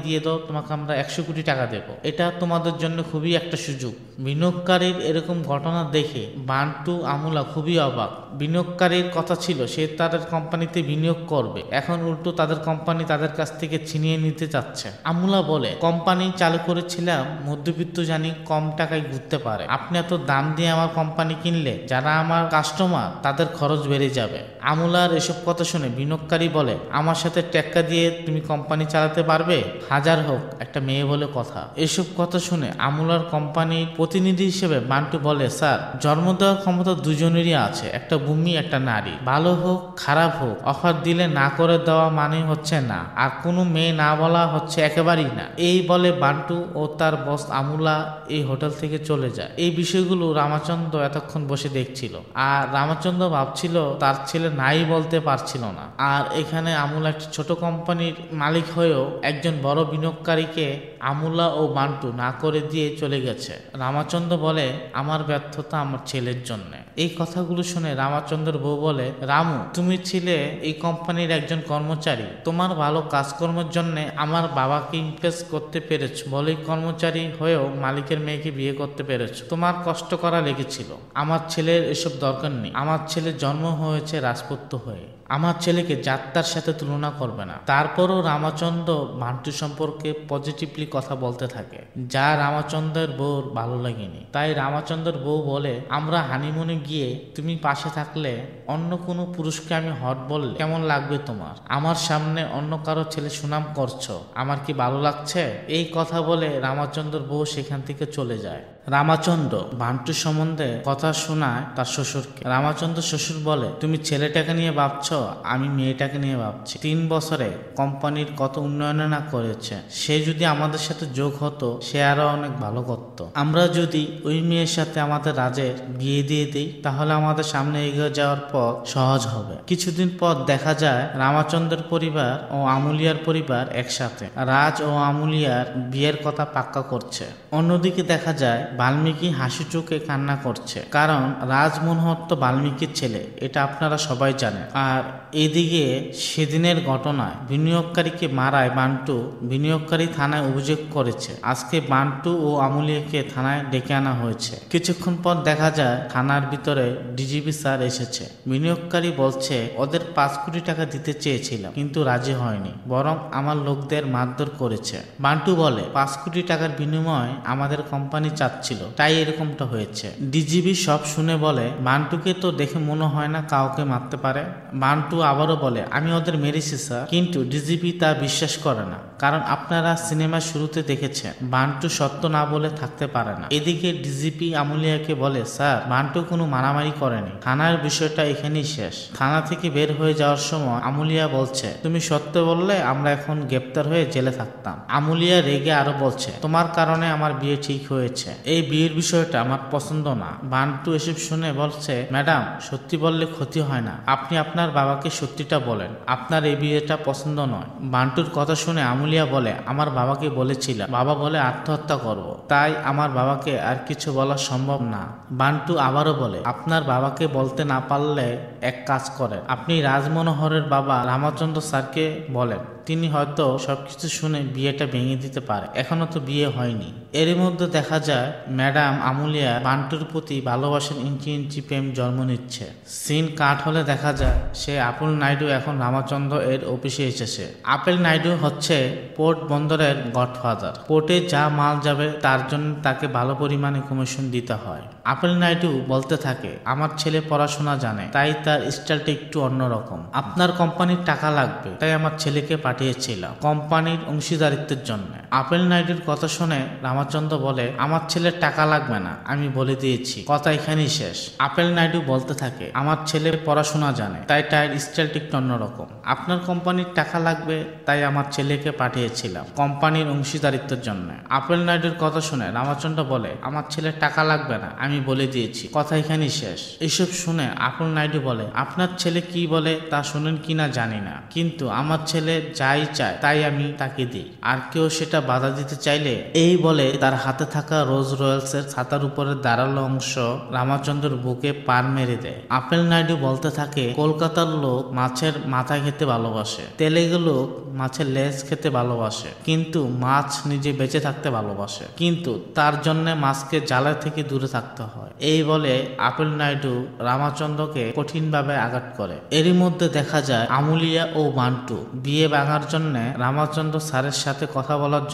দিয়ে দাও, তোমাকে আমরা 100 কোটি টাকা দেবো, এটা তোমাদের জন্য খুবই একটা সুযোগ। বিনিয়োগকারীর এরকম ঘটনা দেখে বান্টু আমুলা খুবই অবাক। বিনিয়োগকারীর কথা ছিল সে তাদের কোম্পানিতে বিনিয়োগ করবে, এখন উল্টো তাদের কোম্পানি তাদের কাছ থেকে ছিনিয়ে নিতে চাচ্ছে। আমুলা বলে কোম্পানি চালু করেছিলাম মধ্যবিত্ত জানি কম টাকায় ঘুরতে পারে, আপনি এত দাম দিয়ে আমার কোম্পানি কিনলে যারা আমার কাস্টমার তাদের খরচ বেড়ে যাবে। আমুলার এসব কথা শুনে বিনিয়োগকারী বলে আমার সাথে টেক্কা দিয়ে তুমি কোম্পানি চালাতে পারবে, হাজার হোক একটা মেয়ে বলে কথা। এসব কথা শুনে আমুলার কোম্পানির প্রতিনিধি হিসেবে বান্টু বলে স্যার, জন্ম দেওয়ার ক্ষমতা দুজনেরই আছে, একটা ভূমি একটা নারী, ভালো হোক খারাপ হোক অফার দিলে না করে দেওয়া মানে হচ্ছে না, আর কোনো মেয়ে না বলা হচ্ছে একেবারেই না। এই বলে বান্টু ও তার বস আমুলা এই হোটেল থেকে চলে যায়। এই বিষয়গুলো রামাচন্দ্র এতক্ষণ বসে দেখছিল, আর রামাচন্দ্র ভাবছিল তার ছেলে নাই বলতে পারছিল না। আর এখানে আমুলা একটি ছোট কোম্পানির মালিক হয়েও একজন বড় বিনিয়োগকারীকে আমুলা ও বান্টু না করে দিয়ে চলে গেছে। রামাচন্দ্র বলে আমার ব্যর্থতা আমার ছেলের জন্য। এই কথাগুলো শুনে রামাচন্দ্রের বউ বলে রামু, তুমি ছিলে এই কোম্পানির একজন কর্মচারী, তোমার ভালো কাজকর্মের জন্য আমার বাবাকে ইমপ্রেস করতে পেরেছ বলেই কর্মচারী হয়েও মালিকের মেয়েকে বিয়ে করতে পেরেছ, তোমার কষ্ট করা লেগেছিল। আমার ছেলের এসব দরকার নেই, আমার ছেলের জন্ম হয়েছে রাজপুত্র হয়ে, আমার ছেলেকে যাত্রার সাথে তুলনা করবে না। তারপরও রামাচন্দ্র বান্টু সম্পর্কে পজিটিভলি কথা বলতে থাকে, যা রামাচন্দ্রের বউর ভালো লাগেনি। তাই রামাচন্দ্রের বউ বলে আমরা হানিমুনে গিয়ে তুমি পাশে থাকলে অন্য কোনো পুরুষকে আমি হট বললে কেমন লাগবে তোমার? আমার সামনে অন্য কারো ছেলে সুনাম করছো, আমার কি ভালো লাগছে? এই কথা বলে রামাচন্দ্রের বউ সেখান থেকে চলে যায়। রামাচন্দ্র বান্টু সম্বন্ধে কথা শোনায় তার শ্বশুরকে। রামাচন্দ্র শ্বশুর বলে তুমি ছেলেটাকে নিয়ে ভাবছ, আমি মেয়েটাকে নিয়ে ভাবছি। 3 বছরে কোম্পানির কত উন্নয়ন না করেছে, সে যদি আমাদের সাথে যোগ হতো সে আরো অনেক ভালো করত। আমরা যদি ওই মেয়ের সাথে আমাদের রাজের বিয়ে দিয়ে দিই তাহলে আমাদের সামনে এগিয়ে যাওয়ার পথ সহজ হবে। কিছুদিন পর দেখা যায় রামাচন্দ্রের পরিবার ও আমুলিয়ার পরিবার একসাথে রাজ ও আমুলিয়ার বিয়ের কথা পাক্কা করছে। অন্যদিকে দেখা যায় বাল্মীকি হাসি চোখে কান্না করছে, কারণ রাজ মনোহর তো বাল্মীকির ছেলে, এটা আপনারা সবাই জানেন। আর এদিকে সেদিনের ঘটনায় বিনিয়োগকারীকে মারায় বান্টু বিনিয়োগকারী থানায় অভিযোগ করেছে। আজকে বান্টু ও আমুলিয়াকে থানায় ডেকে আনা হয়েছে। কিছুক্ষণ পর দেখা যায় থানার ভিতরে ডিজিপি স্যার এসেছে। বিনিয়োগকারী বলছে ওদের 5 কোটি টাকা দিতে চেয়েছিলাম কিন্তু রাজি হয়নি, বরং আমার লোকদের মারধর করেছে। বান্টু বলে 5 কোটি টাকার বিনিময়ে আমাদের কোম্পানি চাচ্ছিল, তাই এরকমটা হয়েছে। ডিজিপি সব শুনে বলে বান্টুকে তো দেখে মনে হয় না কাউকে মারতে পারে। বান্টু আবারও বলে আমি ওদের মেরেছি স্যার, কিন্তু ডিজিপি তা বিশ্বাস করে না, কারণ আপনারা সিনেমার শুরুতে দেখেছেন বান্টু সত্য না বলে থাকতে পারে না। এদিকে ডিজিপি আমুলিয়াকে বলে স্যার, বান্টু কোনো মারামারি করেনি, থানার বিষয়টা এখানেই শেষ। থানা থেকে বের হয়ে যাওয়ার সময় আমুলিয়া বলছে তুমি সত্য বললে আমরা এখন গ্রেপ্তার হয়ে জেলে থাকতাম। আমুলিয়া রেগে আরো বলছে তোমার কারণে আমার বিয়ে ঠিক হয়েছে, এই বিয়ের বিষয়টা আমার পছন্দ না। বান্টু এসব শুনে বলছে ম্যাডাম, সত্যি বললে ক্ষতি হয় না, আপনি আপনার বাবাকে সত্যিটা বলেন, আপনার এই বিয়েটা পছন্দ নয়। বান্টুর কথা শুনে আমুলিয়া বলে আমার বাবাকে বলেছিলাম, বাবা বলে আত্মহত্যা করব, তাই আমার বাবাকে আর কিছু বলা সম্ভব না। বান্টু আবারও বলে আপনার বাবাকে বলতে না পারলে এক কাজ করেন, আপনি রাজমনোহরের বাবা রামাচন্দ্র স্যারকে বলেন, তিনি হয়তো সবকিছু শুনে বিয়েটা ভেঙে দিতে পারে, এখনো তো বিয়ে হয়নি। এর মধ্যে দেখা যায় ম্যাডাম আমুলিয়া বান্টুর প্রতি ভালোবাসার ইঞ্চি ইঞ্চি প্রেম জন্ম নিচ্ছে। সিন কাট হলে দেখা যায় সে আপেল নাইডু এখন রামাচন্দ্র এর অফিসে এসেছে। আপেল নাইডু হচ্ছে পোর্ট বন্দরের গডফাদার। পোর্টে যা মাল যাবে তার জন্য তাকে ভালো পরিমাণে কমিশন দিতে হয়। আপেল নাইডু বলতে থাকে আমার ছেলে পড়াশোনা জানে, তাই তার স্টাইলটা একটু অন্যরকম। আপনার কোম্পানির টাকা লাগবে, তাই আমার ছেলেকে পাঠিয়েছিলাম কোম্পানির অংশীদারিত্বের জন্য। আপেল নাইডুর কথা শুনে রামাচন্দ্র বলে, আমার ছেলের টাকা লাগবে না, আমি বলে দিয়েছি, কথা এখানেই শেষ। আপেল নাইডু বলতে থাকে, আমার ছেলে পড়াশোনা জানে, তাই টাইর স্টাইলটা একটু অন্যরকম। আপনার কোম্পানির টাকা লাগবে, তাই আমার ছেলেকে পাঠিয়েছিলাম কোম্পানির অংশীদারিত্বের জন্য। আপেল নাইডুর কথা শুনে রামাচন্দ্র বলে, আমার ছেলের টাকা লাগবে না, আমি বলে দিয়েছি, কথা এখানেই শেষ। এসব শুনে আপেল নাইডু বলে, আপনার ছেলে কি বলে তা শুনেন কিনা জানি না, কিন্তু আমার ছেলে যাই চায় তাই আমি তাকে দিই, আর কেউ সেটা বাধা দিতে চাইলে। এই বলে তার হাতে থাকা রোজ রয়্যালসের ছাতার উপরে দাঁড়ালো অংশ রামাচন্দ্রের বুকে পার মেরে দেয়। আপেল নাইডু বলতে থাকে, কলকাতার লোক মাছের মাথা খেতে ভালোবাসে, তেলেগু লোক মাছের লেজ খেতে ভালোবাসে, কিন্তু মাছ নিজে বেঁচে থাকতে ভালোবাসে, কিন্তু তার জন্য মাছকে জালে থেকে দূরে থাকতে হয়। এই বলে আপেল নাইডু রামাচন্দ্রকে কঠিনভাবে আঘাত করে। এরই মধ্যে দেখা যায় আমুলিয়া ও বান্টু বিয়ে ভাঙার জন্য রামাচন্দ্র স্যারের সাথে কথা বলার জন্য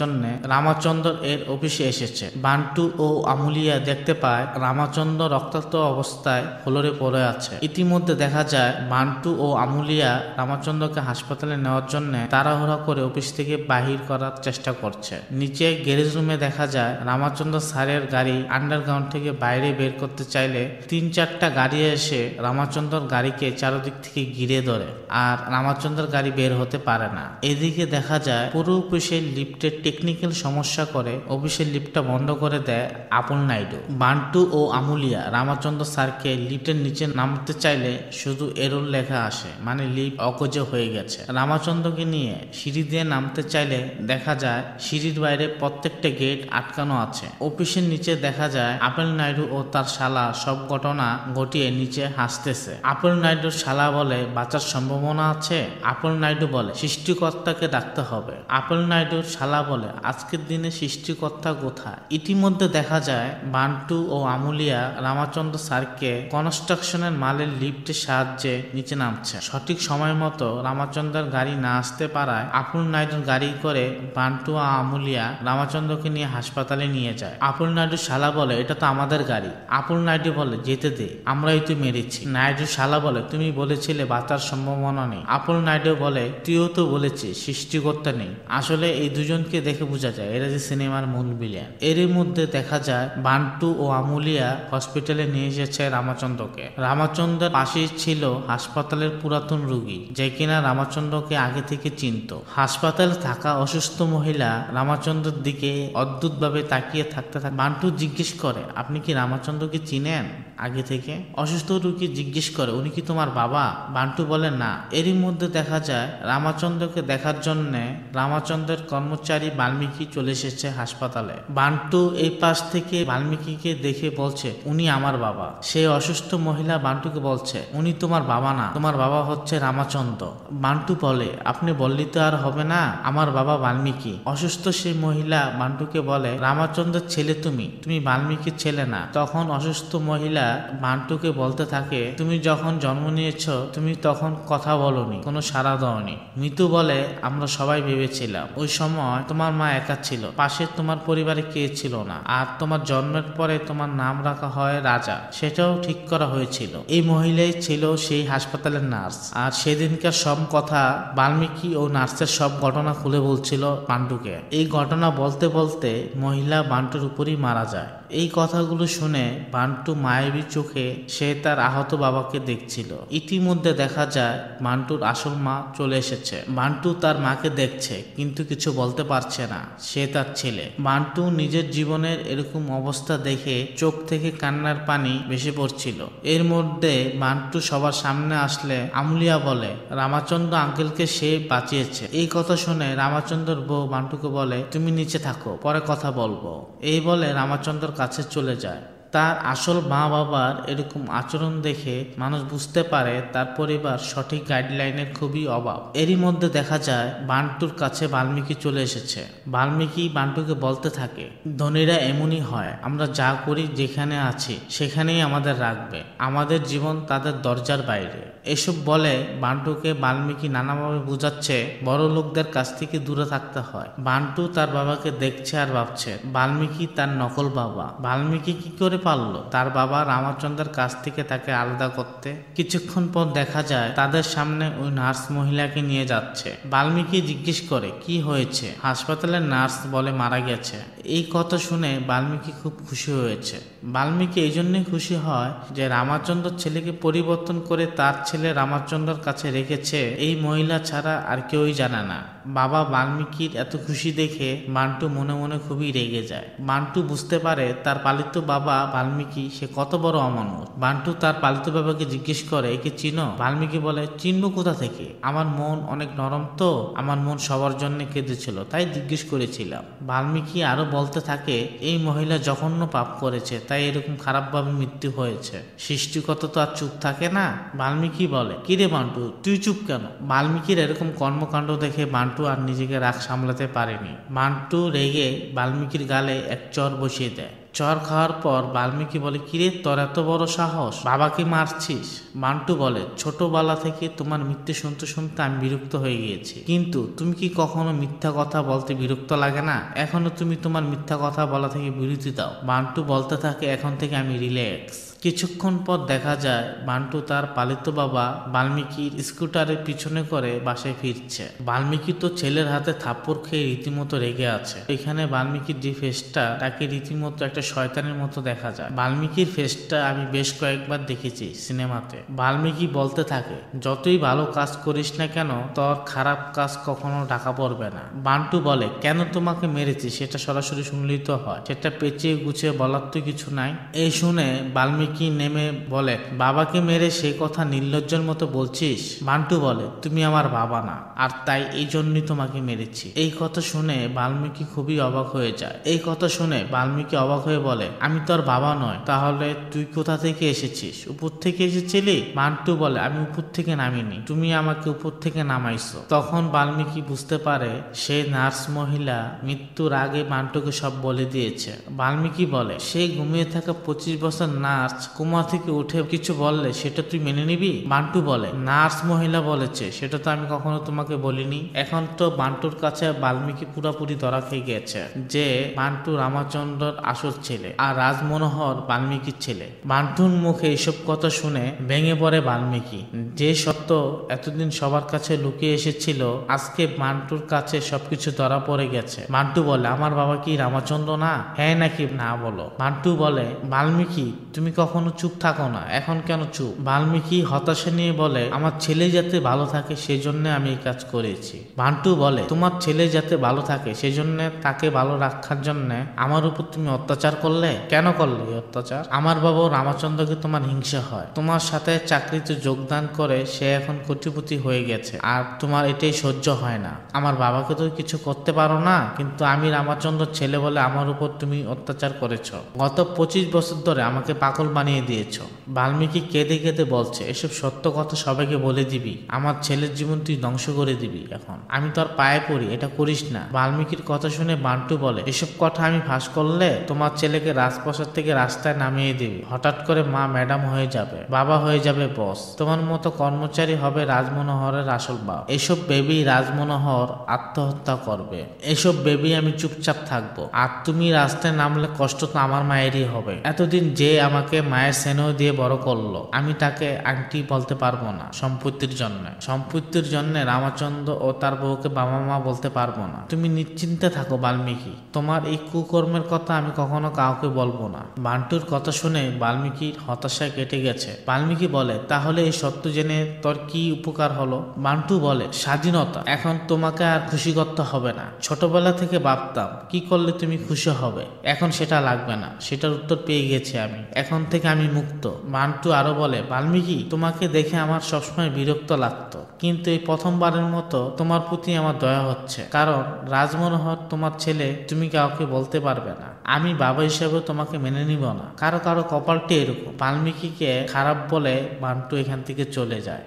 রামাচন্দ্র এর অফিসে এসেছে। বান্টু ও আমুলিয়া দেখতে পায় রামাচন্দ্র রক্তাক্ত অবস্থায় ফ্লোরে পড়ে আছে। ইতিমধ্যে দেখা যায় বান্টু ও আমুলিয়া রামাচন্দ্রকে হাসপাতালে নেওয়ার জন্য তাড়াহুড়া করে অফিস থেকে বাহির করার চেষ্টা করছে। নিচে গ্যারেজ রুমে দেখা যায় রামাচন্দ্র স্যারের গাড়ি আন্ডারগ্রাউন্ড থেকে বাইরে বের করতে চাইলে 3-4টা গাড়ি এসে রামাচন্দ্রর গাড়িকে চারদিক থেকে ঘিরে ধরে, আর রামাচন্দ্রের গাড়ি বের হতে পারে না। এদিকে দেখা যায় পুরো অফিসের লিফটের টেকনিক্যাল সমস্যা করে অফিসের লিফটটা বন্ধ করে দেয় আপেল নাইডু। বান্টু ও আমুলিয়া রামাচন্দ্র স্যারকে লিফটের নিচে নামতে চাইলে শুধু এরর লেখা আসে, মানে লিফট অকেজ হয়ে গেছে। রামাচন্দ্রকে নিয়ে সিঁড়ি দিয়ে নামতে চাইলে দেখা যায় সিঁড়ির বাইরে প্রত্যেকটা গেট আটকানো আছে। অফিসের নিচে দেখা যায় আপেল নাইডু ও তার শালা সব ঘটনা ঘটিয়ে নিচে হাসতেছে। আপেল নাইডুর শালা বলে, বাঁচার সম্ভাবনা আছে? আপেল নাইডু বলে, সৃষ্টিকর্তাকে ডাকতে হবে। আপেল নাইডুর শালা বলে, আজকের দিনে সৃষ্টিকর্তা কোথায়? ইতিমধ্যে দেখা যায় বান্টু ও আমুলিয়া রামাচন্দ্র স্যারকে কনস্ট্রাকশনের মালের লিফটের সাহায্যে নিচে নামছে। সঠিক সময় মতো রামাচন্দ্রের গাড়ি না আসতে পারায় আপেল নাইডুর গাড়ি করে বান্টু ও আমুলিয়া রামাচন্দ্রকে নিয়ে হাসপাতালে নিয়ে যায়। আপেল নাইডুর শালা বলে, এটা তো আমাদের গাড়ি। আপেল নাইডু বলে, যেতে দে, আমরাই তো মেরেছি। নাইডুর শালা বলে, তুমি বলেছিলে বাঁচার সম্ভাবনা নেই। আপেল নাইডু বলে, তুইও তো বলেছিস সৃষ্টিকর্তা নেই। আসলে এই দুজনকে দেখে বোঝা যায় এরা যে সিনেমার মূল ভিলেন। এরই মধ্যে দেখা যায় বান্টু ও আমুলিয়া হসপিটালে নিয়ে এসেছে রামাচন্দ্রকে। রামাচন্দ্রের পাশেই ছিল হাসপাতালের পুরাতন রোগী, যে কিনা রামাচন্দ্রকে আগে থেকে চিনত। হাসপাতালে থাকা অসুস্থ মহিলা রামাচন্দ্রের দিকে অদ্ভুতভাবে তাকিয়ে থাকতে থাকে। বান্টু জিজ্ঞেস করে, আপনি কি রামাচন্দ্রকে চিনেন আগে থেকে? অসুস্থ রোগী জিজ্ঞেস করে, উনি কি তোমার বাবা? বান্টু বলে, না। এরই মধ্যে দেখা যায় রামাচন্দ্রকে দেখার জন্য রামাচন্দ্রের কর্মচারী বাল্মীকি চলে এসেছে হাসপাতালে। বান্টু এই পাশ থেকে বাল্মীকিকে দেখে বলছে, উনি আমার বাবা। সেই অসুস্থ মহিলা বান্টুকে বলছে, উনি তোমার বাবা না, তোমার বাবা হচ্ছে রামাচন্দ্র। বান্টু বলে, আপনি বললি তো আর হবে না, আমার বাবা বাল্মীকি। অসুস্থ সেই মহিলা বান্টুকে বলে, রামাচন্দ্রের ছেলে তুমি, তুমি বাল্মীকির ছেলে না। তখন অসুস্থ মহিলা বান্টুকে বলতে থাকে, তুমি যখন জন্ম নিয়েছ তুমি তখন কথা বলনি, কোনো সাড়া দাওনি। মিতু বলে, আমরা সবাই ভেবেছিলাম ওই সময় তোমার মা একা ছিল, পাশে তোমার পরিবারে কে ছিল না, আর তোমার জন্মের পরে তোমার নাম রাখা হয় রাজা, সেটাও ঠিক করা হয়েছিল। এই মহিলাই ছিল সেই হাসপাতালের নার্স। আর সেদিনকার সব কথা বাল্মীকি ও নার্সের সব ঘটনা খুলে বলছিল বান্টুকে। এই ঘটনা বলতে বলতে মহিলা বান্টুর উপরই মারা যায়। এই কথাগুলো শুনে বান্টু মায়াবী চোখে সে তার আহত বাবাকে দেখছিল। ইতিমধ্যে দেখা যায় বান্টুর আসল মা চলে এসেছে। বান্টু তার মাকে দেখছে কিন্তু কিছু বলতে পারছে না, সে তার ছেলে। বান্টু নিজের জীবনের এরকম অবস্থা দেখে চোখ থেকে কান্নার পানি ভেসে পড়ছিল। এর মধ্যে বান্টু সবার সামনে আসলে আমুলিয়া বলে, রামাচন্দ্র আঙ্কেলকে সে বাঁচিয়েছে। এই কথা শুনে রামাচন্দ্রর বউ বান্টুকে বলে, তুমি নিচে থাকো, পরে কথা বলবো। এই বলে রামাচন্দ্রর কাছে চলে যায়। তার আসল মা বাবার এরকম আচরণ দেখে মানুষ বুঝতে পারে তার পরিবার সঠিক গাইডলাইনের খুবই অভাব। এরই মধ্যে দেখা যায় বান্টুর কাছে বাল্মীকি চলে এসেছে। বাল্মীকি বান্টুকে বলতে থাকে, ধনীরা এমনই হয়, আমরা যা করি যেখানে আছি সেখানেই আমাদের রাখবে, আমাদের জীবন তাদের দরজার বাইরে। এসব বলে বান্টুকে বাল্মীকি নানাভাবে বুঝাচ্ছে বড় লোকদের কাছ থেকে দূরে থাকতে হয়। বান্টু তার বাবাকে দেখছে আর ভাবছে বাল্মীকি তার নকল বাবা। বাল্মীকি কি করে পারলো তার বাবা রামচন্দ্রের কাছ থেকে তাকে আলাদা করতে? কিছুক্ষণ পর দেখা যায় তাদের সামনে ওই নার্স মহিলাকে নিয়ে যাচ্ছে। বাল্মীকি জিজ্ঞেস করে কি হয়েছে? হাসপাতালের নার্স বলে মারা গেছে। এই কথা শুনে বাল্মীকি খুব খুশি হয়েছে। বাল্মীকি এই জন্যই খুশি হয় যে রামচন্দ্র ছেলেকে পরিবর্তন করে তার ছেলে রামচন্দ্রের কাছে রেখেছে এই মহিলা ছাড়া আর কেউই জানে না। বাবা বাল্মীকির এত খুশি দেখে বান্টু মনে মনে খুবই রেগে যায়। বান্টু বুঝতে পারে তার পালিত বাবা বাল্মীকি সে কত বড় অমানুষ। বান্টু তার পালিত বাবাকে জিজ্ঞেস করে একে চিনো? বাল্মীকি বলে চিনবো কোথা থেকে, আমার মন অনেক নরম তো, আমার মন সবার জন্য কেঁদেছিল তাই জিজ্ঞেস করেছিলাম। বাল্মীকি আরো বলতে থাকে এই মহিলা জঘন্য পাপ করেছে তাই এরকম খারাপভাবে মৃত্যু হয়েছে। সৃষ্টিকর্তা তো আর চুপ থাকে না। বাল্মীকি বলে কিরে বান্টু তুই চুপ কেন? বাল্মীকির এরকম কর্মকাণ্ড দেখে বান্টু আর নিজেকে রাগ সামলাতে পারেনি। বান্টু রেগে বাল্মীকির গালে এক চর বসিয়ে দেয়। চর খাওয়ার পর বাল্মীকি বলে কিরে তোর এত বড় সাহস, বাবাকে মারছিস? বান্টু বলে ছোটবেলা থেকে তোমার মিথ্যে শুনতে শুনতে আমি বিরক্ত হয়ে গিয়েছি, কিন্তু তুমি কি কখনো মিথ্যা কথা বলতে বিরক্ত লাগে না? এখনো তুমি তোমার মিথ্যা কথা বলা থেকে বিরতি দাও। বান্টু বলতে থাকে এখন থেকে আমি রিল্যাক্স। কিছুক্ষণ পর দেখা যায় বান্টু তার পালিত বাবা বাল্মীকির স্কুটারের পিছনে করে বাসায় ফিরছে। বাল্মীকি তো ছেলের হাতে থাপ্পড় খেয়ে রীতিমতো রেগে আছে। এখানে বাল্মীকির যে ফেসটা তাকে রীতিমতো একটা শয়তানের মতো দেখা যায়। বাল্মীকির ফেসটা আমি বেশ কয়েকবার দেখেছি সিনেমাতে। বাল্মীকি বলতে থাকে যতই ভালো কাজ করিস না কেন তোর খারাপ কাজ কখনো ঢাকা পড়বে না। বান্টু বলে কেন তোমাকে মেরেছি সেটা সরাসরি শুনলেই তো হয়, সেটা পেঁচিয়ে গুছিয়ে বলার তো কিছু নাই। এই শুনে বাল্মীকি নেমে বলে বাবাকে মেরে সেই কথা নির্লজ্জের মতো বলছিস? বান্টু বলে তুমি আমার বাবা না, আর তাই এই জন্যই তোমাকে মেরেছি। এই কথা শুনে বাল্মীকি খুবই অবাক হয়ে যায়। এই কথা শুনে বাল্মীকি অবাক হয়ে বলে আমি তোর বাবা নয়, তাহলে তুই কোথা থেকে এসেছিস? উপর থেকে এসেছিলি? বান্টু বলে আমি উপর থেকে নামিনি, তুমি আমাকে উপর থেকে নামাইছো। তখন বাল্মীকি বুঝতে পারে সে নার্স মহিলা মৃত্যুর আগে বান্টুকে সব বলে দিয়েছে। বাল্মীকি বলে সেই ঘুমিয়ে থাকা 25 বছর নার্স কোমা থেকে উঠে কিছু বললে সেটা তুই মেনে নিবি? বান্টু বলে নার্স মহিলা বলেছে সেটা তো আমি কখনো তোমাকে বলিনি। এখন তো বান্টুর কাছে বাল্মীকি পুরাপুরি ধরা খেয়ে গেছে যে বান্টু রামচন্দ্রর আসল ছেলে আর রাজমনোহর বাল্মীকির ছেলে। বান্টুর মুখে এসব কথা শুনে ভেঙে পড়ে বাল্মীকি। যে সত্য এতদিন সবার কাছে লুকিয়ে এসেছিল আজকে বান্টুর কাছে সবকিছু ধরা পড়ে গেছে। বান্টু বলে আমার বাবা কি রামচন্দ্র না? হ্যাঁ নাকি না বলো। বান্টু বলে বাল্মীকি তুমি কখনো চুপ থাকো না, এখন কেন চুপ? বাল্মীকি হতাশা নিয়ে বলে আমার ছেলে যাতে ভালো থাকে সেজন্য আমি এই কাজ করেছি। বান্টু বলে তোমার ছেলে যাতে ভালো থাকে সেজন্য তাকে ভালো রাখার জন্য আমার উপর তুমি অত্যাচার করলে? কেন করলে অত্যাচার? আমার বাবা রামচন্দ্রকে তোমার হিংসা হয়, তোমার সাথে চাকরিতে যোগদান করে সে এখন কোটিপতি হয়ে গেছে আর তোমার এটাই সহ্য হয় না। আমার বাবাকে তো কিছু করতে পারো না, কিন্তু আমি রামচন্দ্র ছেলে বলে আমার উপর তুমি অত্যাচার করেছ। গত 25 বছর ধরে আমাকে পাগল বানিয়ে দিয়েছ। বাল্মীকি কেঁদে কেঁদে বলছে এসব সত্য কথা সবাইকে বলে দিবি, আমার ছেলের জীবন তুই ধ্বংস করে দিবি। এখন আমি তোর পায়ে পড়ি, এটা করিস না। বাল্মীকির কথা শুনে বান্টু বলে এসব কথা আমি ফাঁস করলে তোমার ছেলেকে রাজপ্রাসাদ থেকে রাস্তায় নামিয়ে দিবি। হঠাৎ করে মা ম্যাডাম হয়ে যাবে, বাবা হয়ে যাবে বস, তোমার মতো কর্মচারী হবে রাজমনোহরের আসল বাপ। এসব ভেবেই রাজমনোহর আত্মহত্যা করবে। এসব ভেবেই আমি চুপচাপ থাকবো, আর তুমি রাস্তায় নামলে কষ্ট তো আমার মায়েরই হবে। এতদিন যে আমাকে মায়ের স্নেহ দিয়ে বড় করলো আমি তাকে আন্টি বলতে পারবো না সম্পত্তির জন্য। সম্পত্তির জন্য রামচন্দ্র ও তার বউকে বাবা মা বলতে পারবো না। তুমি নিশ্চিন্তে থাকো বাল্মীকি, তোমার এই কুকর্মের কথা আমি কখনো কাউকে বলবো না। বান্টুর কথা শুনে বাল্মীকির হতাশায় কেটে গেছে। বাল্মীকি বলে তাহলে এই সত্য জেনে তোর কি উপকার হলো? বান্টু বলে স্বাধীনতা, এখন তোমাকে আর খুশি করতে হবে না। ছোটবেলা থেকে ভাবতাম কি করলে তুমি খুশি হবে, এখন সেটা লাগবে না, সেটার উত্তর পেয়ে গেছি আমি, এখন থেকে আমি মুক্ত। বান্টু আরো বলে বাল্মীকি তোমাকে দেখে আমার সবসময় বিরক্ত লাগতো, কিন্তু এই প্রথমবারের মতো তোমার প্রতি আমার দয়া হচ্ছে, কারণ রাজমনোহর তোমার ছেলে, তুমি কাউকে বলতে পারবে না। আমি বাবা হিসেবে তোমাকে মেনে নিব না। কারো কারো কপালটি এরকম। বাল্মীকিকে খারাপ বলে বান্টু এখান থেকে চলে যায়।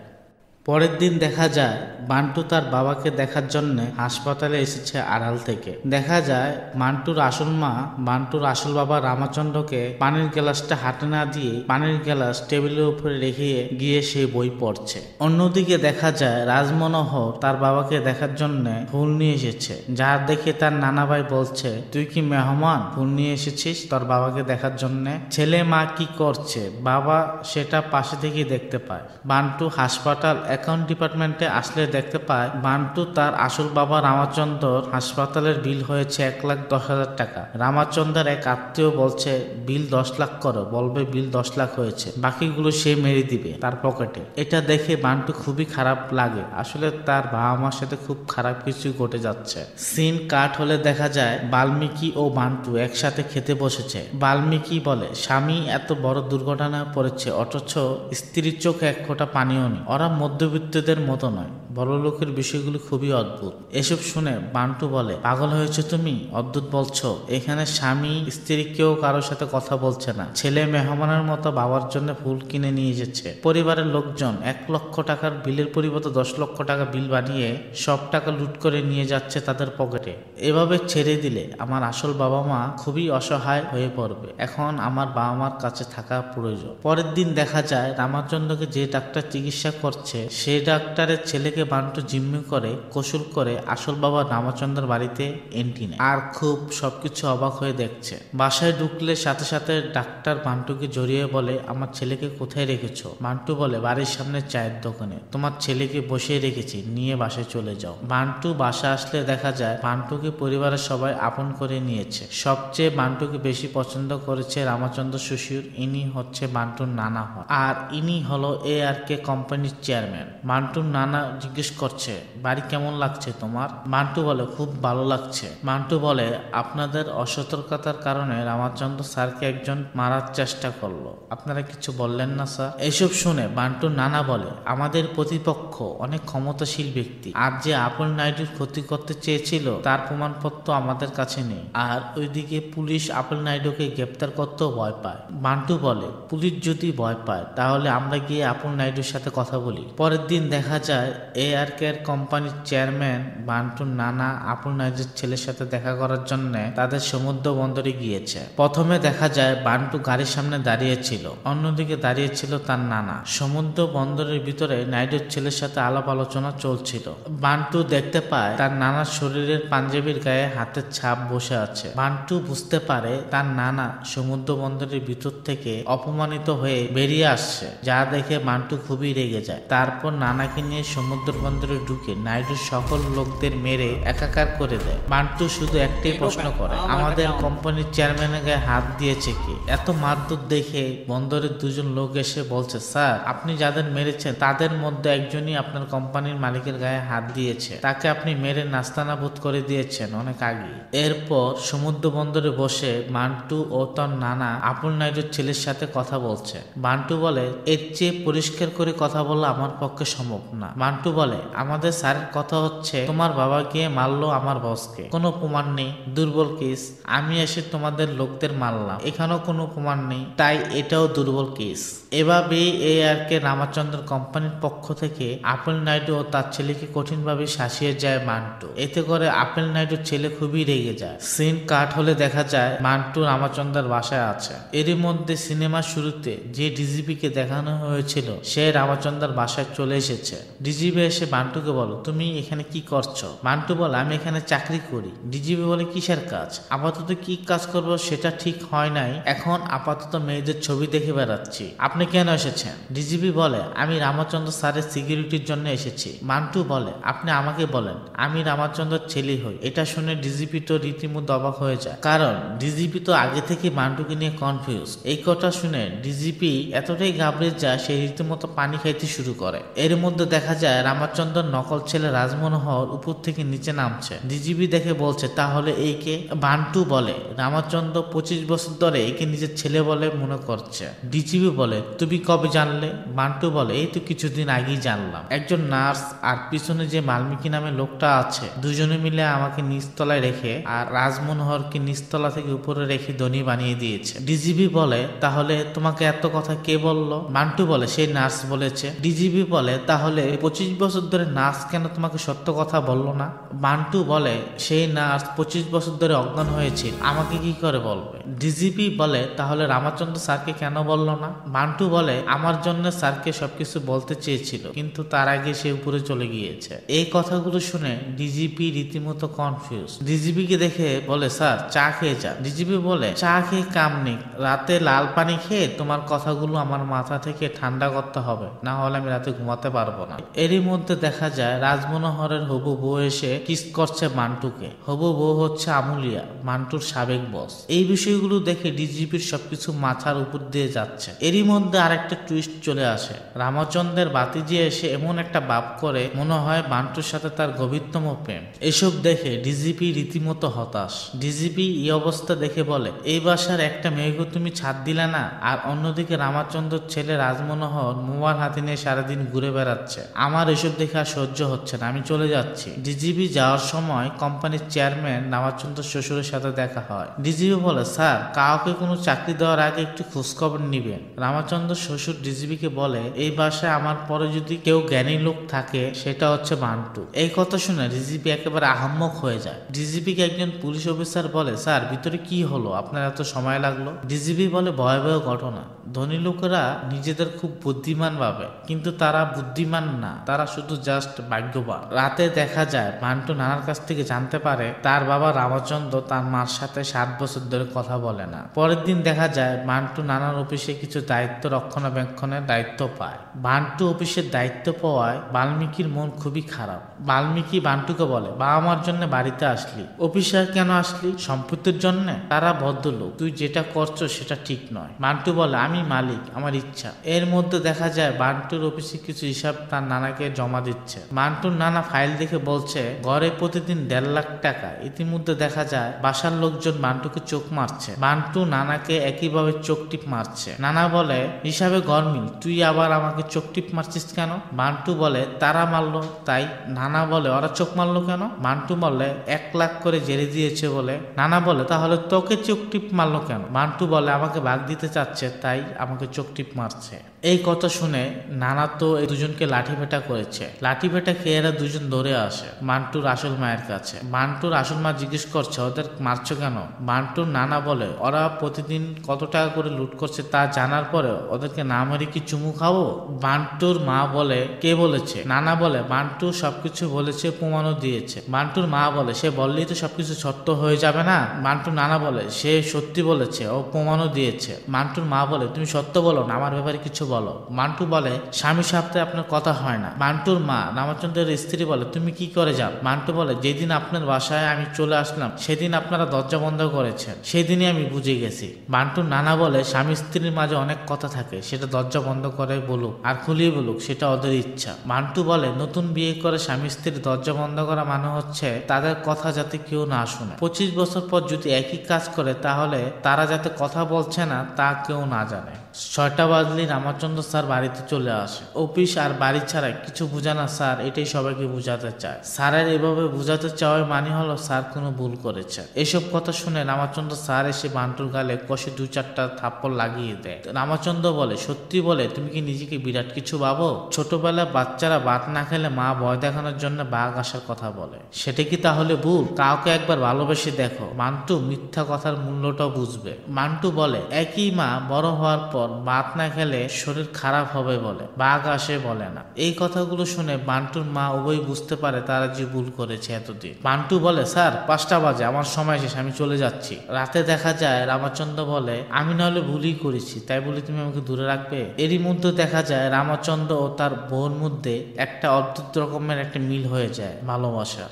পরের দিন দেখা যায় বান্টু তার বাবাকে দেখার জন্য হাসপাতালে এসেছে আড়াল থেকে। দেখা যায় মান্টুর আসল মা বান্টুর আসল বাবা রামাচন্দ্রকে পানির গ্লাসটা হাতে না দিয়ে পানির গ্লাস টেবিলের উপরে রেখে গিয়ে সে বই পড়ছে। অন্যদিকে দেখা যায় রাজমনোহর তার বাবাকে দেখার জন্য ফুল নিয়ে এসেছে, যা দেখে তার নানা ভাই বলছে, তুই কি মেহমান ফুল নিয়ে এসেছিস তোর বাবাকে দেখার জন্য? ছেলে মা কি করছে বাবা সেটা পাশে থেকে দেখতে পায়। বান্টু হাসপাতাল অ্যাকাউন্ট ডিপার্টমেন্টে আসলে দেখতে পায় বান্টু তার আসল বাবা রামাচন্দ্রর হাসপাতালের বিল হয়েছে 1,10,000 টাকা। রামাচন্দ্রের এক আত্মীয় বলছে বিল 10 লাখ করো, বলবে বিল 10 লাখ হয়েছে, বাকিগুলো সে মেরে দিবে তার পকেটে। এটা দেখে বান্টু খুবই খারাপ লাগে, আসলে তার বাবা মার সাথে খুব খারাপ কিছু ঘটে যাচ্ছে। সিন কাট হলে দেখা যায় বাল্মীকি ও বান্টু একসাথে খেতে বসেছে। বাল্মীকি বলে, স্বামী এত বড় দুর্ঘটনায় পড়েছে অথচ স্ত্রীর চোখে এক ফোঁটা পানিও নেই। ওরা মধ্যবিত্তদের মতো নয়, বড় লোকের বিষয়গুলো খুবই অদ্ভুত। এসব শুনে বান্টু বলে, পাগল হয়েছে তুমি, অদ্ভুত বলছো? এখানে স্বামী স্ত্রী কেউ কারোর সাথে কথা বলছে না, ছেলে মেহমানের মতো বাবার জন্য ফুল কিনে নিয়ে এসেছে। পরিবারের লোকজন 1 লক্ষ টাকার বিলের পরিবর্তে 10 লক্ষ টাকা বিল বানিয়ে সব টাকা লুট করে নিয়ে যাচ্ছে তাদের পকেটে। এভাবে ছেড়ে দিলে আমার আসল বাবা মা খুবই অসহায় হয়ে পড়বে। এখন আমার বাবা মার কাছে থাকা প্রয়োজন। পরের দিন দেখা যায় রামাচন্দ্রকে যে ডাক্তার চিকিৎসা করছে সেই ডাক্তারের ছেলেকে বান্টু জিম্মি করে কৌশল করে আসল বাবা রামাচন্দ্রের বাড়িতে এন্ট্রি নেয় আর খুব সবকিছু অবাক হয়ে দেখছে। বাসায় ঢুকলে সাথে সাথে ডাক্তার বান্টুকে জড়িয়ে বলে, আমার ছেলেকে কোথায় রেখেছো? বান্টু বলে, বাড়ির সামনে চায়ের দোকানে, তোমার ছেলেকে বসিয়ে রেখেছি, নিয়ে বাসায় চলে যাও। বান্টু বাসা আসলে দেখা যায় বান্টুকে পরিবারের সবাই আপন করে নিয়েছে। সবচেয়ে বান্টুকে বেশি পছন্দ করেছে রামাচন্দ্র শ্বশুর, ইনি হচ্ছে বান্টুর নানা হয়, আর ইনি হলো ARK কোম্পানির চেয়ারম্যান। বান্টুর নানা জিজ্ঞেস করছে, বাড়ি কেমন লাগছে তোমার? বান্টু বলে, খুব ভালো লাগছে। বান্টু বলে, আপনাদের অসতর্কতার কারণে রামাচন্দ্র স্যারকে একজন মারার চেষ্টা করলো, আপনারা কিছু বললেন না স্যার? এসব শুনে বান্টুর নানা বলে, আমাদের প্রতিপক্ষ অনেক ক্ষমতাশীল ব্যক্তি, আর যে আপন নাইডুর ক্ষতি করতে চেয়েছিল তার প্রমাণপত্র আমাদের কাছে নেই, আর ওইদিকে পুলিশ আপেল নাইডুকে গ্রেপ্তার করতেও ভয় পায়। বান্টু বলে, পুলিশ যদি ভয় পায় তাহলে আমরা গিয়ে আপেল নাইডুর সাথে কথা বলি। পরের দিন দেখা যায় ARK কোম্পানির চেয়ারম্যান বান্টুর নানা আপেল নাইডুর ছেলের সাথে দেখা করার জন্য তাদের সমুদ্র বন্দরে গিয়েছে। প্রথমে দেখা যায় বান্টু গাড়ির সামনে দাঁড়িয়েছিল, অন্যদিকে দাঁড়িয়েছিল তার নানা। সমুদ্র বন্দরের ভিতরে নাইডুর ছেলের সাথে আলাপ আলোচনা চলছিল। বান্টু দেখতে পায় তার নানার শরীরের পাঞ্জাবির গায়ে হাতের ছাপ বসে আছে। বান্টু বুঝতে পারে তার নানা সমুদ্র বন্দরের ভিতর থেকে অপমানিত হয়ে বেরিয়ে আসছে, যা দেখে বান্টু খুবই রেগে যায়। তারপর নানাকে নিয়ে সমুদ্র বন্দরে ঢুকে নাইডুর সকল লোকদের মেরে একাকার করে দেয়। বান্টু শুধু একটাই প্রশ্ন করে, আমাদের কোম্পানির চেয়ারম্যানের গায়ে হাত দিয়েছে কি? এত মারধর দেখে বন্দরের দুজন লোক এসে বলছে, স্যার আপনি যাদের মেরেছেন তাদের মধ্যে একজনই আপনার কোম্পানির মালিকের গায়ে হাত দিয়েছে, তাকে আপনি মেরে নাস্তানাবুদ করে দিয়েছেন অনেক আগে। এরপর সমুদ্র বন্দরে বসে বান্টু ও তার নানা আপন নাইডুর ছেলের সাথে কথা বলছে। বান্টু বলে, এর চেয়ে পরিষ্কার করে কথা বলা আমার পক্ষে সম্ভব না। বান্টু বলে, আমাদের স্যারের কথা হচ্ছে তোমার বাবা গিয়ে মারলো আমার বসকে, কোনো প্রমাণ নেই, দুর্বল কেস। আমি এসে তোমাদের লোকদের মারলাম, এখানেও কোনো প্রমাণ নেই, তাই এটাও দুর্বল কেস। এভাবেই ARK রামাচন্দ্র কোম্পানির পক্ষ থেকে আপেল নাইডু ও তার ছেলেকে কঠিনভাবে শাসিয়ে যায় বান্টু। এতে করে আপেল নাইডুর ছেলে খুবই রেগে যায়। সিন কাট হলে দেখা যায় বান্টু রামাচন্দ্রের বাসায় আছে। এরই মধ্যে সিনেমার শুরুতে যে ডিজিপিকে দেখানো হয়েছিল সে রামাচন্দ্রের বাসায় চলে এসেছে। ডিজিপি এসে বান্টুকে বলো, তুমি এখানে কি করছো? বান্টু বলে, আমি এখানে চাকরি করি। ডিজিপি বলে, কিসের কাজ? আপাতত কি কাজ করবো সেটা ঠিক হয় নাই, এখন আপাতত মেয়েদের ছবি দেখে বেড়াচ্ছি। আপনি কেন এসেছেন? ডিজিপি বলে, আমি রামাচন্দ্র স্যারের সিকিউরিটির জন্য এসেছি। বান্টু বলে, আপনি আমাকে বলেন, আমি রামাচন্দ্রের ছেলে হই। এটা শুনে ডিজিপি তো রীতিমতো অবাক হয়ে যায়, কারণ ডিজিপি তো আগে থেকে বান্টুকে নিয়ে কনফিউজ। এই কথা শুনে ডিজিপি এতটাই ঘাবড়ে যায় সে রীতিমতো পানি খাইতে শুরু করে। এর মধ্যে দেখা যায় রামচন্দ্রের নকল ছেলে রাজমনোহর উপর থেকে নিচে নামছে। ডিজিপি দেখে বলছে, তাহলে এইকে? বান্টু বলে, রামচন্দ্র 25 বছর ধরে একে নিজের ছেলে বলে মনে করছে। ডিজিপি বলে, তুমি কবে জানলে? বান্টু বলে, এই তো কিছুদিন আগেই জানলাম। একজন নার্স আর পিছনে যে বাল্মীকি নামে লোকটা আছে, দুজনে মিলে আমাকে নিচতলায় রেখে আর রাজমনোহরকে নিচতলা থেকে উপরে রেখে ধনী বানিয়ে দিয়েছে। ডিজিপি বলে, তাহলে তোমাকে এত কথা কে বললো? বান্টু বলে, সেই নার্স বলেছে। ডিজিপি বলে, তাহলে 25 বছর ধরে নার্স কেন তোমাকে সত্য কথা বললো না? বান্টু বলে, সেই নার্স 25 বছর ধরে অজ্ঞান হয়েছে, আমাকে কি করে বলবে? ডিজিপি বলে, তাহলে রামচন্দ্র স্যারকে কেন বললো না? বান্টু বলে, আমার জন্য স্যারকে সবকিছু বলতে চেয়েছিল, কিন্তু তার আগে সে উপরে চলে গিয়েছে। এই কথাগুলো শুনে ডিজিপি রীতিমতো কনফিউজ। ডিজিপিকে দেখে বলে, স্যার চা খেয়ে যান। ডিজিপি বলে, চা খেয়ে কাম নেই, রাতে লাল পানি খেয়ে তোমার কথাগুলো আমার মাথা থেকে ঠান্ডা করতে হবে, না হলে আমি রাতে ঘুমাতে পারবো না। এরই মধ্যে দেখা যায় রাজমনোহরের হবু বউ এসে কিস করছে মান্টুকে। হবু বউ হচ্ছে আমুলিয়া, মান্টুর সাবেক বস। এই বিষয়গুলো দেখে ডিজিপির সবকিছু মাথার উপর দিয়ে যাচ্ছে। এরই মধ্যে আরেকটা টুইস্ট চলে আসে। রামচন্দ্রের বাতিজি এসে এমন একটা ভাব করে মনে হয় বান্টুর সাথে তার গভীরতম প্রেম। এসব দেখে ডিজিপি রীতিমতো হতাশ। ডিজিপি এই অবস্থা দেখে বলে, এই বাসার একটা মেয়েকে তুমি ছাড় দিলে না, আর অন্যদিকে রামচন্দ্রের ছেলে রাজমনোহর মোবাইল হাতে নিয়ে সারাদিন ঘুরে বেড়াচ্ছে। আমার এসব দেখে আর সহ্য হচ্ছে না, আমি চলে যাচ্ছি। ডিজিপি যাওয়ার সময় কোম্পানির চেয়ারম্যান রামচন্দ্রের শ্বশুরের সাথে দেখা হয়। ডিজিপি বলে, স্যার কাউকে কোনো চাকরি দেওয়ার আগে একটু খোঁজখবর নিবেন। রামচন্দ্র শ্বশুর ডিজিপিকে বলে, এই বাসায় আমার পরে যদি কেউ জ্ঞানী লোক থাকে সেটা হচ্ছে বান্টু। এই কথা শুনে ডিজিপি একেবারে আহাম্মক হয়ে যায়। ডিজিপিকে একজন পুলিশ অফিসার বলে, স্যার ভিতরে কি হলো, আপনার এত সময় লাগলো? ডিজিপি বলে, ভয়াবহ ঘটনা। ধনী লোকেরা নিজেদের খুব বুদ্ধিমান ভাবে, কিন্তু তারা বুদ্ধিমান না, তারা শুধু জাস্ট ভাগ্যবান। রাতে দেখা যায় বান্টু নানার কাছ থেকে জানতে পারে তার বাবা রামচন্দ্র তার মার সাথে 7 বছর ধরে কথা বলে না। পরের দিন দেখা যায় বান্টু নানার অফিসে কিছু দায়িত্ব রক্ষণাবেক্ষণের দায়িত্ব পায়। বান্টু অফিসের দায়িত্ব পাওয়ায় বাল্মীকির মন খুবই খারাপ। বাল্মীকি বান্টুকে বলে, বাবা মার জন্য বাড়িতে আসলি, অফিসে কেন আসলি? সম্পত্তির জন্য? তারা ভদ্রলোক, তুই যেটা করছো সেটা ঠিক নয়। বান্টু বলে, আমি মালিক, আমার ইচ্ছা। এর মধ্যে দেখা যায় বান্টুর অফিসে কিছু হিসাব তার নানাকে জমা দিচ্ছে। বান্টুর নানা ফাইল দেখে বলছে, গড়ে প্রতিদিন 1.5 লাখ টাকা। ইতিমধ্যে দেখা যায় বাসার লোকজন বান্টুকে চোখ মারছে। বান্টু নানাকে একইভাবে চোখ টিপ মারছে। নানা বলে, হিসাবে গরমিল, তুই আবার আমাকে চোখ টিপ মারছিস কেন? বান্টু বলে, তারা মারলো তাই। নানা বলে, ওরা চোখ মারলো কেন? বান্টু বলে, 1 লাখ করে জেরে দিয়েছে বলে। নানা বলে, তাহলে তোকে চোখ টিপ মারলো কেন? বান্টু বলে, আমাকে ভাগ দিতে চাচ্ছে তাই আমাকে চোখ টিপ মারছে। এই কথা শুনে নানা তো এই দুজনকে লাঠিপেটা করেছে। লাঠিপেটা খেয়ে এরা দুজন দৌড়ে আসে বান্টুর আসল মায়ের কাছে। বান্টুর আসল মা জিজ্ঞেস করছে, ওদের মারছো কেন? বান্টুর নানা বলে, ওরা প্রতিদিন কত টাকা করে লুট করছে তা জানার পরে ওদেরকে না মেরে কি চুমু খাবো? বান্টুর মা বলে, কে বলেছে? নানা বলে, বান্টু সবকিছু বলেছে, প্রমাণও দিয়েছে। বান্টুর মা বলে, সে বললেই তো সবকিছু সত্য হয়ে যাবে না? বান্টুর নানা বলে, সে সত্যি বলেছে, ও প্রমাণও দিয়েছে। বান্টুর মা বলে, তুমি সত্য বলো না, আমার ব্যাপারে কিছু বলো। বান্টু বলে, স্বামীর সাথে আপনার কথা হয় না। বান্টুর মা রামচন্দ্রের স্ত্রী বলে, তুমি কি করে যাও? বান্টু বলে, যেদিন আপনার বাসায় আমি চলে আসলাম সেদিন আপনারা দরজা বন্ধ করেছেন, সেদিনই আমি বুঝে গেছি। বান্টুর নানা বলে, স্বামী স্ত্রীর মাঝে অনেক কথা থাকে, সেটা দরজা বন্ধ করে বলুক আর খুলিয়ে বলুক, সেটা ওদের ইচ্ছা। বান্টু বলে, নতুন বিয়ে করে স্বামী স্ত্রীর দরজা বন্ধ করা মানে হচ্ছে তাদের কথা যাতে কেউ না শুনে। 25 বছর পর যদি একই কাজ করে তাহলে তারা যাতে কথা বলছে না তা কেউ না জানে। 6টা বাজলেই রামচন্দ্র স্যার বাড়িতে চলে আসে। অফিস আর বাড়ি ছাড়া কিছু বোঝা না স্যার, এটাই সবাইকে বোঝাতে চায়। স্যারের এভাবে বোঝাতে চাওয়ার মানে হলো স্যার কোনো ভুল করেছে। এসব কথা শুনে রামচন্দ্র স্যার এসে বান্টুর গালে কষে 2-4টা থাপ্পড় লাগিয়ে দেয়। রামচন্দ্র বলে, সত্যি বলে তুমি কি নিজেকে বিরাট কিছু ভাবো? ছোটবেলায় বাচ্চারা ভাত না খেলে মা ভয় দেখানোর জন্য বাঘ আসার কথা বলে, সেটা কি তাহলে ভুল? কাউকে একবার ভালোবেসে দেখো, মান্টু মিথ্যা কথার মূল্যটাও বুঝবে। মান্টু বলে, একই মা বড় হওয়ার পর ভাত না খেলে শরীর খারাপ হবে বলে, বাঘ আসে বলে না। এই কথাগুলো শুনে বান্টুর মা উভয় বুঝতে পারে তারা যে ভুল করেছে এতদিন। বান্টু বলে, স্যার 5টা বাজে, আমার সময় শেষ, আমি চলে যাচ্ছি। রাতে দেখা যায় রামচন্দ্র বলে, আমি নাহলে ভুলই করেছি, তাই বলে তুমি আমাকে দূরে রাখবে? এরই মধ্যে দেখা যায় রামচন্দ্র ও তার বউর মধ্যে একটা অদ্ভুত রকমের একটা মিল হয়ে যায়, ভালোবাসার।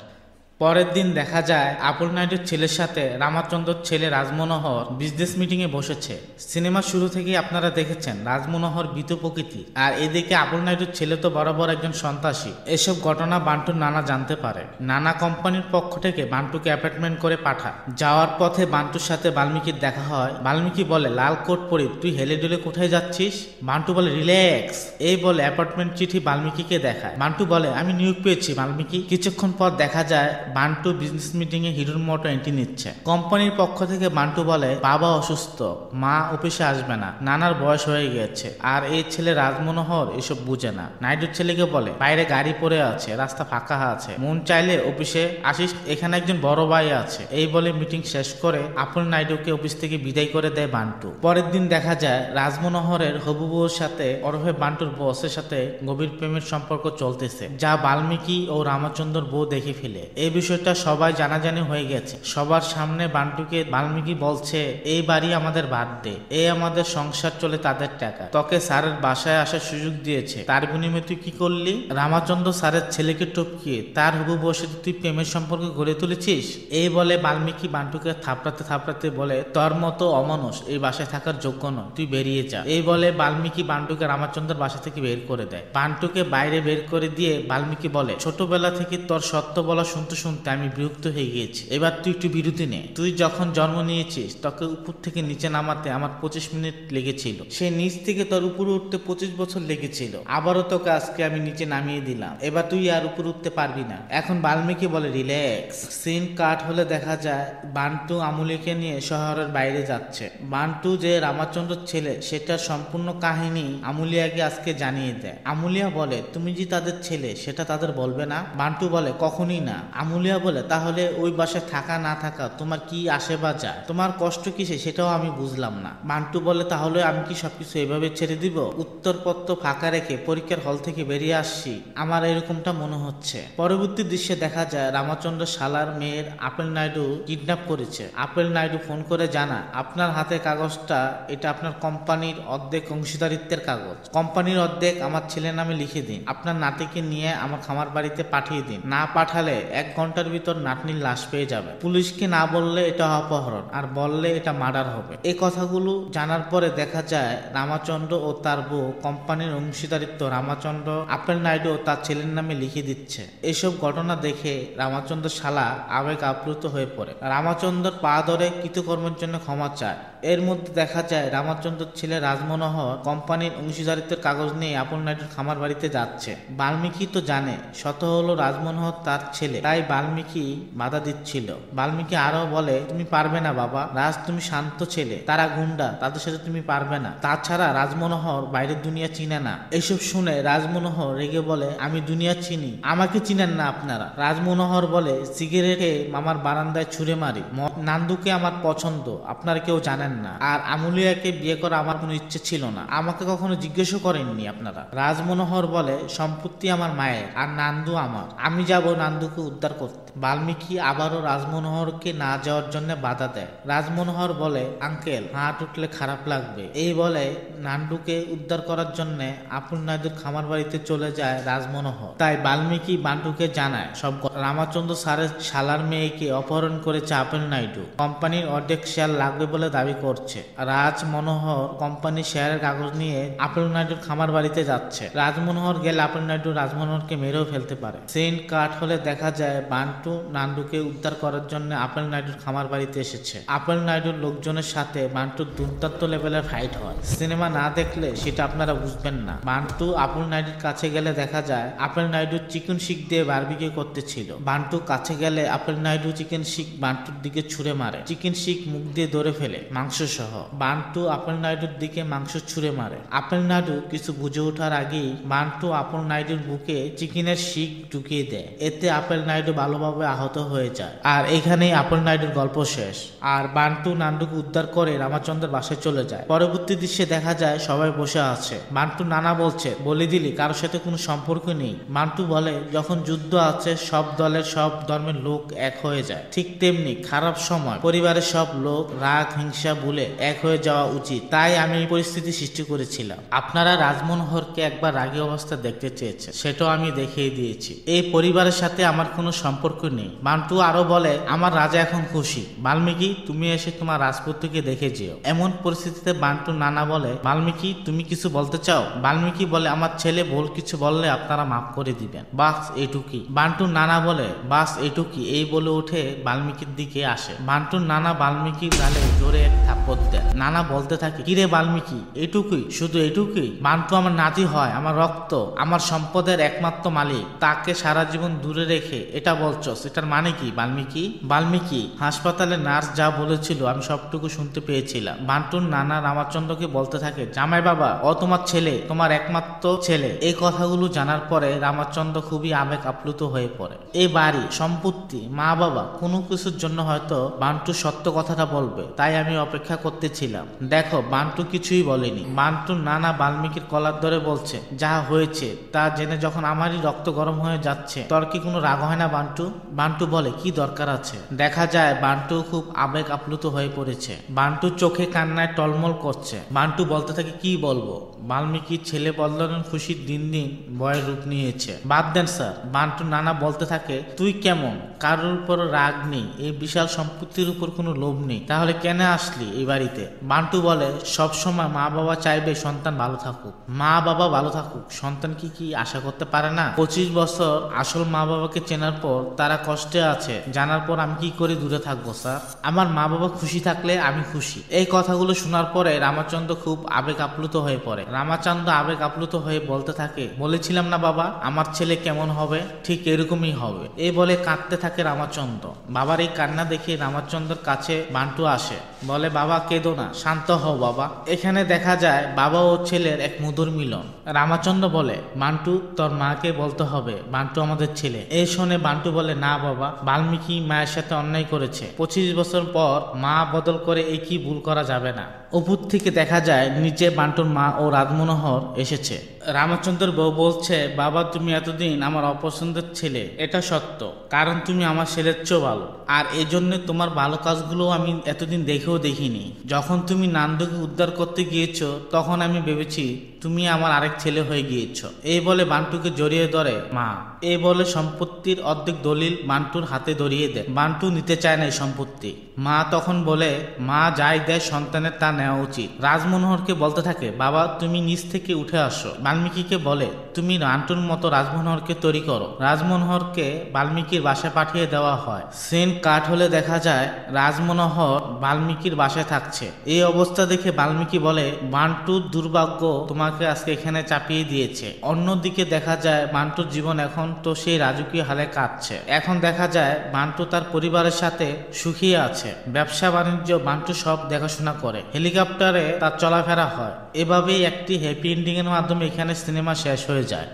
পরের দিন দেখা যায় আপুল নাইডুর ছেলের সাথে রামাচন্দ্রর ছেলে রাজমনোহর বিজনেস মিটিং এ বসেছে। সিনেমা শুরু থেকেই আপনারা দেখেছেন রাজমনোহর ভীত প্রকৃতি, আর এদিকে আপুল নাইডুর ছেলে তো বরাবর একজন সন্ত্রাসী। এসব ঘটনা বান্টুর নানা জানতে পারে। নানা কোম্পানির পক্ষ থেকে বান্টুকে অ্যাপয়েন্টমেন্ট করে পাঠায়। যাওয়ার পথে বান্টুর সাথে বাল্মীকির দেখা হয়। বাল্মীকি বলে, লাল কোট পরে তুই হেলে দুলে কোথায় যাচ্ছিস? বান্টু বলে, রিল্যাক্স। এই বলে অ্যাপয়েন্টমেন্ট চিঠি বাল্মীকিকে দেখায়। বান্টু বলে, আমি নিয়োগ পেয়েছি বাল্মীকি। কিছুক্ষণ পর দেখা যায় বান্টু বিজনেস মিটিং এ হিরোর মতো এন্ট্রি নিচ্ছে। কোম্পানির পক্ষ থেকে বান্টু বলে, বাবা অসুস্থ, মা অফিসে আসবে না, নানার বয়স হয়ে গিয়েছে, আর এই ছেলে রাজমনোহর এসব বুঝে না। নাইডুর ছেলেকে বলে, বাইরে গাড়ি পড়ে আছে, রাস্তা ফাঁকা আছে, মন চাইলে অফিসে আসিস, এখানে একজন বড় ভাই আছে। এই বলে মিটিং শেষ করে আপুল নাইডুকে অফিস থেকে বিদায় করে দেয় বান্টু। পরের দিন দেখা যায় রাজমনোহরের হবু বউর সাথে ওরফে বান্টুর বসের সাথে গভীর প্রেমের সম্পর্ক চলতেছে, যা বাল্মীকি ও রামচন্দ্রর বউ দেখে ফেলে। এই বিষয়টা সবাই জানাজানি হয়ে গেছে। সবার সামনে বান্টুকে বাল্মীকি বলছে, এই বাড়ি আমাদের বার্থডে, এই আমাদের সংসার চলে তাদের টাকা, তোকে স্যারের বাসায় আসার সুযোগ দিয়েছে, তার বিনিময়ে তুই কি করলি? রামচন্দ্র স্যারের ছেলেকে টপকিয়ে তার হবু বউর সাথে তুই প্রেমের সম্পর্ক গড়ে তুলেছিস। এই বলে বাল্মীকি বান্টুকে থাপড়াতে থাপড়াতে বলে, তোর মতো অমানুষ এই বাসায় থাকার যোগ্য নয়, তুই বেরিয়ে যা। এই বলে বাল্মীকি বান্টুকে রামচন্দ্রের বাসা থেকে বের করে দেয়। বান্টুকে বাইরে বের করে দিয়ে বাল্মীকি বলে, ছোটবেলা থেকে তোর সত্য বলা শুনতে শুনতে আমি বিরক্ত হয়ে গিয়েছি, এবার তুই একটু বিরতি নে। তুই যখন জন্ম নিয়েছিস তোকে উপর থেকে নিচে নামাতে আমার 25 মিনিট লেগেছিল, সেই নিচ থেকে তোর উপরে উঠতে 25 বছর লেগেছিল, আবারও তোকে আজকে আমি নিচে নামিয়ে দিলাম, এবার তুই আর উপরে উঠতে পারবি না। এখন বাল্মীকি বলে, রিল্যাক্স। সিন কাট হলে দেখা যায় বান্টু আমুলিকে নিয়ে শহরের বাইরে যাচ্ছে। বান্টু যে রামচন্দ্রের ছেলে সেটার সম্পূর্ণ কাহিনী আমুলিয়াকে আজকে জানিয়ে দেয়। আমুলিয়া বলে, তুমি যে তাদের ছেলে সেটা তাদের বলবে না? বান্টু বলে, কখনই না। আমুলিয়া বলে, তাহলে ওই বাসায় থাকা না থাকা তোমার কি আসে বা যায়? তোমার কষ্ট কিসে সেটাও আমি বুঝলাম না। বান্টু বলে, তাহলে আমি কি সবকিছু এভাবে ছেড়ে দিব? উত্তরপত্র ফাঁকা রেখে পরীক্ষার হল থেকে বেরিয়ে আসছি, আমার এরকমটা মনে হচ্ছে। পরবর্তী দৃশ্যে দেখা যায় রামচন্দ্র শালার মেয়ের আপেল নাইডু কিডন্যাপ করেছে। আপেল নাইডু ফোন করে জানায়, আপনার হাতে কাগজটা, এটা আপনার কোম্পানির অর্ধেক অংশীদারিত্বের কাগজ, কোম্পানির অর্ধেক আমার ছেলের নামে লিখে দিন, আপনার নাতিকে নিয়ে আমার খামার বাড়িতে পাঠিয়ে দিন, না পাঠালে 1 ঘন্টার ভিতর নাতনির লাশ পেয়ে যাবে। পুলিশকে না বললে এটা অপহরণ, আর বললে এটা মার্ডার হবে। এই কথাগুলো জানার পরে দেখা যায় রামচন্দ্র ও তার বউ কোম্পানির অংশীদারিত্ব রামচন্দ্র আপেল নাইডু ও তার ছেলের নামে লিখে দিচ্ছে। এসব ঘটনা দেখে রামচন্দ্র শালা আবেগ আপ্লুত হয়ে পড়ে। রামচন্দ্রর পা ধরে কৃতকর্মের জন্য ক্ষমা চায়। এর মধ্যে দেখা যায় রামচন্দ্রের ছেলে রাজমনোহর কোম্পানির অংশীদারিত্বের কাগজ নিয়ে আপেল নাইডুর খামার বাড়িতে যাচ্ছে। বাল্মীকি তো জানে শত হলো রাজমনোহর তার ছেলে, তাই বাল্মীকি বাধা দিচ্ছিল। বাল্মীকি আরো বলে, তুমি পারবে না বাবা, রাজ তুমি শান্ত ছেলে, তারা গুন্ডা, তাদের সাথে তুমি পারবে না, তাছাড়া রাজমনোহর বাইরের দুনিয়া চিনে না। এসব শুনে রাজমনোহর রেগে বলে, আমি দুনিয়া চিনি, আমাকে চিনেন না আপনারা। রাজমনোহর বলে, সিগারেটে মামার বারান্দায় ছুঁড়ে মারি, নান্দুকে আমার পছন্দ, আপনারা কেউ জানেন না, আর আমুলিয়াকে বিয়ে করা আমার কোনো ইচ্ছে ছিল না, আমাকে কখনো জিজ্ঞেসও করেননি আপনারা। রাজমনোহর বলে, সম্পত্তি আমার মায়ের আর নান্দু আমার, আমি যাব নান্দুকে উদ্ধার করতে। বাল্মীকি আবারও রাজমনোহরকে না যাওয়ার জন্য বাধা দেয়। রাজমনোহর বলে, আঙ্কেল হাত উঠলে খারাপ লাগবে। এই বলে নান্দুকে উদ্ধার করার জন্য আপন নাইডুর খামার বাড়িতে চলে যায় রাজমনোহর। তাই বাল্মীকি বান্টুকে জানায় সব রামচন্দ্র স্যারের শালার মেয়েকে অপহরণ করেছে আপেল নাইডু, কোম্পানির অর্ধেক শেয়ার লাগবে বলে দাবি করছে। রাজমনোহর কোম্পানির শেয়ারের কাগজ নিয়ে আপেল নাইডুর খামার বাড়িতে যাচ্ছে। রাজমনোহর গেলে আপেল নাইডু রাজমনোহরকে মেরেও ফেলতে পারে। সিন কাট হলে দেখা যায় বান্টু নান্দুকে উদ্ধার করার জন্য আপেল নাইডুর খামার বাড়িতে এসেছে। আপেল নাইডুর লোকজনের সাথে বান্টুর দুর্দান্ত লেভেলের ফাইট হয়। সিনেমা না দেখলে সেটা আপনারা বুঝবেন না। বান্টু আপেল নাইডুর কাছে গেলে দেখা যায় আপেল নাইডু চিকেন শিক দিয়ে বারবিকিউ করতেছিল। বান্টু কাছে গেলে আপেল নাইডু চিকেন শিক বান্টুর দিকে ছুঁড়ে মারে, চিকেন শিক মুখ দিয়ে ধরে ফেলে মাংস সহ। বান্টু আপেল নাইডুর দিকে মাংস ছুঁড়ে মারে। আপেল নাইডু কিছু বুঝে ওঠার আগেই বান্টু আপেল নাইডুর বুকে চিকেনের শিক ঢুকিয়ে দেয়। এতে আপেল নাইডু ভালোভাবে আহত হয়ে যায়। আর এখানেই আপেল নাইডুর গল্প শেষ। আর বান্টু নান্দুকে উদ্ধার করে রামচন্দ্রের বাসায় চলে যায়। পরবর্তী দৃশ্যে দেখা যায় সবাই বসে আছে। বান্টু নানা বলছে, বলে দিলি কারোর সাথে কোনো সম্পর্ক নেই। বান্টু বলে, যখন যুদ্ধ আছে সব দলের সব ধর্মের লোক এক হয়ে যায়, ঠিক তেমনি খারাপ সময় পরিবারের সব লোক রাগ হিংসা ভুলে এক হয়ে যাওয়া উচিত। তাই আমি এই পরিস্থিতি সৃষ্টি করেছিলাম। আপনারা রাজমনোহরকে একবার রাগী অবস্থা দেখতে চেয়েছে, সেটাও আমি দেখিয়ে দিয়েছি। এই পরিবারের সাথে আমার কোনো সম্পর্ক নেই। বান্টু আরো বলে আমার রাজা এখন খুশি, বাল্মীকি তুমি এসে তোমার রাজপুত্রকে দেখে যেও। এমন পরিস্থিতিতে বান্টুর নানা বলে বাল্মীকি তুমি কিছু বলতে চাও? বাল্মীকি বলে আমার ছেলে ভুল কিছু বললে আপনারা মাফ করে দিবেন, বাস এইটুকুই। বান্টুর নানা বলে বাস এইটুকুই। এই বলে উঠে বাল্মীকির দিকে আসে। বান্টুর নানা বাল্মীকির গালে জোরে এক থাপ্পড় দেয়। নানা বলতে থাকে কিরে বাল্মীকি এইটুকুই, শুধু এইটুকুই? বান্টু আমার নাতি হয়, আমার রক্ত, আমার সম্পদের একমাত্র মালিক, তাকে সারা জীবন দূরে রেখে এটা বলছস, এটার মানে কি বাল্মীকি? বাল্মীকি হাসপাতালে নার্স যা বলেছিল আমি সবটুকু শুনতে পেয়েছিলাম। বান্টুর নানা রামচন্দ্রকে বলতে থাকে জামাই বাবা ও তোমার ছেলে, তোমার একমাত্র ছেলে। এই কথাগুলো জানার পরে রামচন্দ্র খুবই আবেগ আপ্লুত হয়ে পড়ে। এই বাড়ি সম্পত্তি মা বাবা কোনো কিছুর জন্য হয়তো বান্টু সত্য কথাটা বলবে, তাই আমি অপেক্ষা করতেছিলাম। দেখো বান্টু কিছুই বলেনি। বান্টুর নানা বাল্মীকির কলার ধরে বলছে যা হয়েছে তা জেনে যখন আমারই রক্ত গরম হয়ে যাচ্ছে, তোর কি কোনো রাগ হয় না বান্টু? বান্টু বলে কি দরকার আছে? দেখা যায় বান্টু খুব আবেগ আপ্লুত হয়ে পড়েছে। বান্টু চোখে কান্নায় টলমল করছে। বান্টু বলতে থাকে কি বলবো? বাল্মীকির ছেলে বদলানোর খুশির দিন দিন ভয়ের রূপ নিয়েছে। বাদ দেন স্যার। বান্টু নানা বলতে থাকে তুই কেমন? কারোর উপর রাগ নেই, এই বিশাল সম্পত্তির উপর কোনো লোভ নেই, তাহলে কেন আসলি এই বাড়িতে? বান্টু বলে সবসময় মা বাবা চাইবে সন্তান ভালো থাকুক, মা বাবা ভালো থাকুক, সন্তান কি আশা করতে পারে না? 25 বছর আসল মা বাবাকে চেনার পর তারা কষ্টে আছে জানার পর আমি কি করে দূরে থাকবো স্যার? আমার মা বাবা খুশি থাকলে আমি খুশি। এই কথাগুলো শোনার পরে রামচন্দ্র খুব আবেগ আপ্লুত হয়ে পড়ে। রামচন্দ্র আবেগ আপ্লুত হয়ে বলতে থাকে বলেছিলাম না বাবা আমার ছেলে কেমন হবে, ঠিক এরকমই হবে। এই বলে কাঁদতে থাকে রামচন্দ্র। বাবার এই কান্না দেখে রামচন্দ্রের কাছে বান্টু আসে, বলে বাবা কেঁদো না, শান্ত হও বাবা। এখানে দেখা যায় বাবা ও ছেলের এক মধুর মিলন। রামচন্দ্র বলে বান্টু তোর মাকে বলতে হবে বান্টু আমাদের ছেলে। এই শুনে বান্টু বলে না বাবা, বাল্মীকি মায়ের সাথে অন্যায় করেছে, 25 বছর পর মা বদল করে এই কি ভুল করা যাবে না। উপর থেকে দেখা যায় নিচে বান্টুর মা ও রাজমনোহর এসেছে। রামচন্দ্রের বউ বলছে বাবা তুমি এতদিন আমার অপছন্দের ছেলে, এটা সত্য, কারণ তুমি আমার ছেলের চেয়েও ভালো, আর এই জন্য তোমার ভালো কাজগুলো আমি এতদিন দেখেও দেখিনি। যখন তুমি নান্দুকে উদ্ধার করতে গিয়েছো তখন আমি ভেবেছি তুমি আমার আরেক ছেলে হয়ে গিয়েছো। এই বলে বান্টুকে জড়িয়ে ধরে মা। এই বলে সম্পত্তির অর্ধেক দলিল বান্টুর হাতে ধরিয়ে দেয়। বান্টু নিতে চায় না এই সম্পত্তি। মা তখন বলে মা যাই দেয় সন্তানের তা নেওয়া উচিত। রাজমনোহরকে বলতে থাকে বাবা তুমি নিচ থেকে উঠে আসো। বাল্মীকিকে বলে তুমি বান্টুর মতো রাজমনোহরকে তৈরি করো। রাজমনোহরকে বাল্মীকির বাসায় পাঠিয়ে দেওয়া হয়। সিন কাট হলে দেখা যায় রাজমনোহর বাল্মীকির বাসায় থাকছে। এই অবস্থা দেখে বাল্মীকি বলে বান্টুর দুর্ভাগ্য তোমাকে আজকে এখানে চাপিয়ে দিয়েছে। অন্যদিকে দেখা যায় বান্টুর জীবন এখন তো সেই রাজকীয় হালে কাটছে। এখন দেখা যায় বান্টু তার পরিবারের সাথে সুখী আছে। ব্যবসা বাণিজ্য বান্টু সব দেখাশোনা করে, হেলিকপ্টারে তার চলাফেরা হয়। এভাবেই একটি হ্যাপি এন্ডিং এর মাধ্যমে এখানে সিনেমা শেষ হয়ে যায়।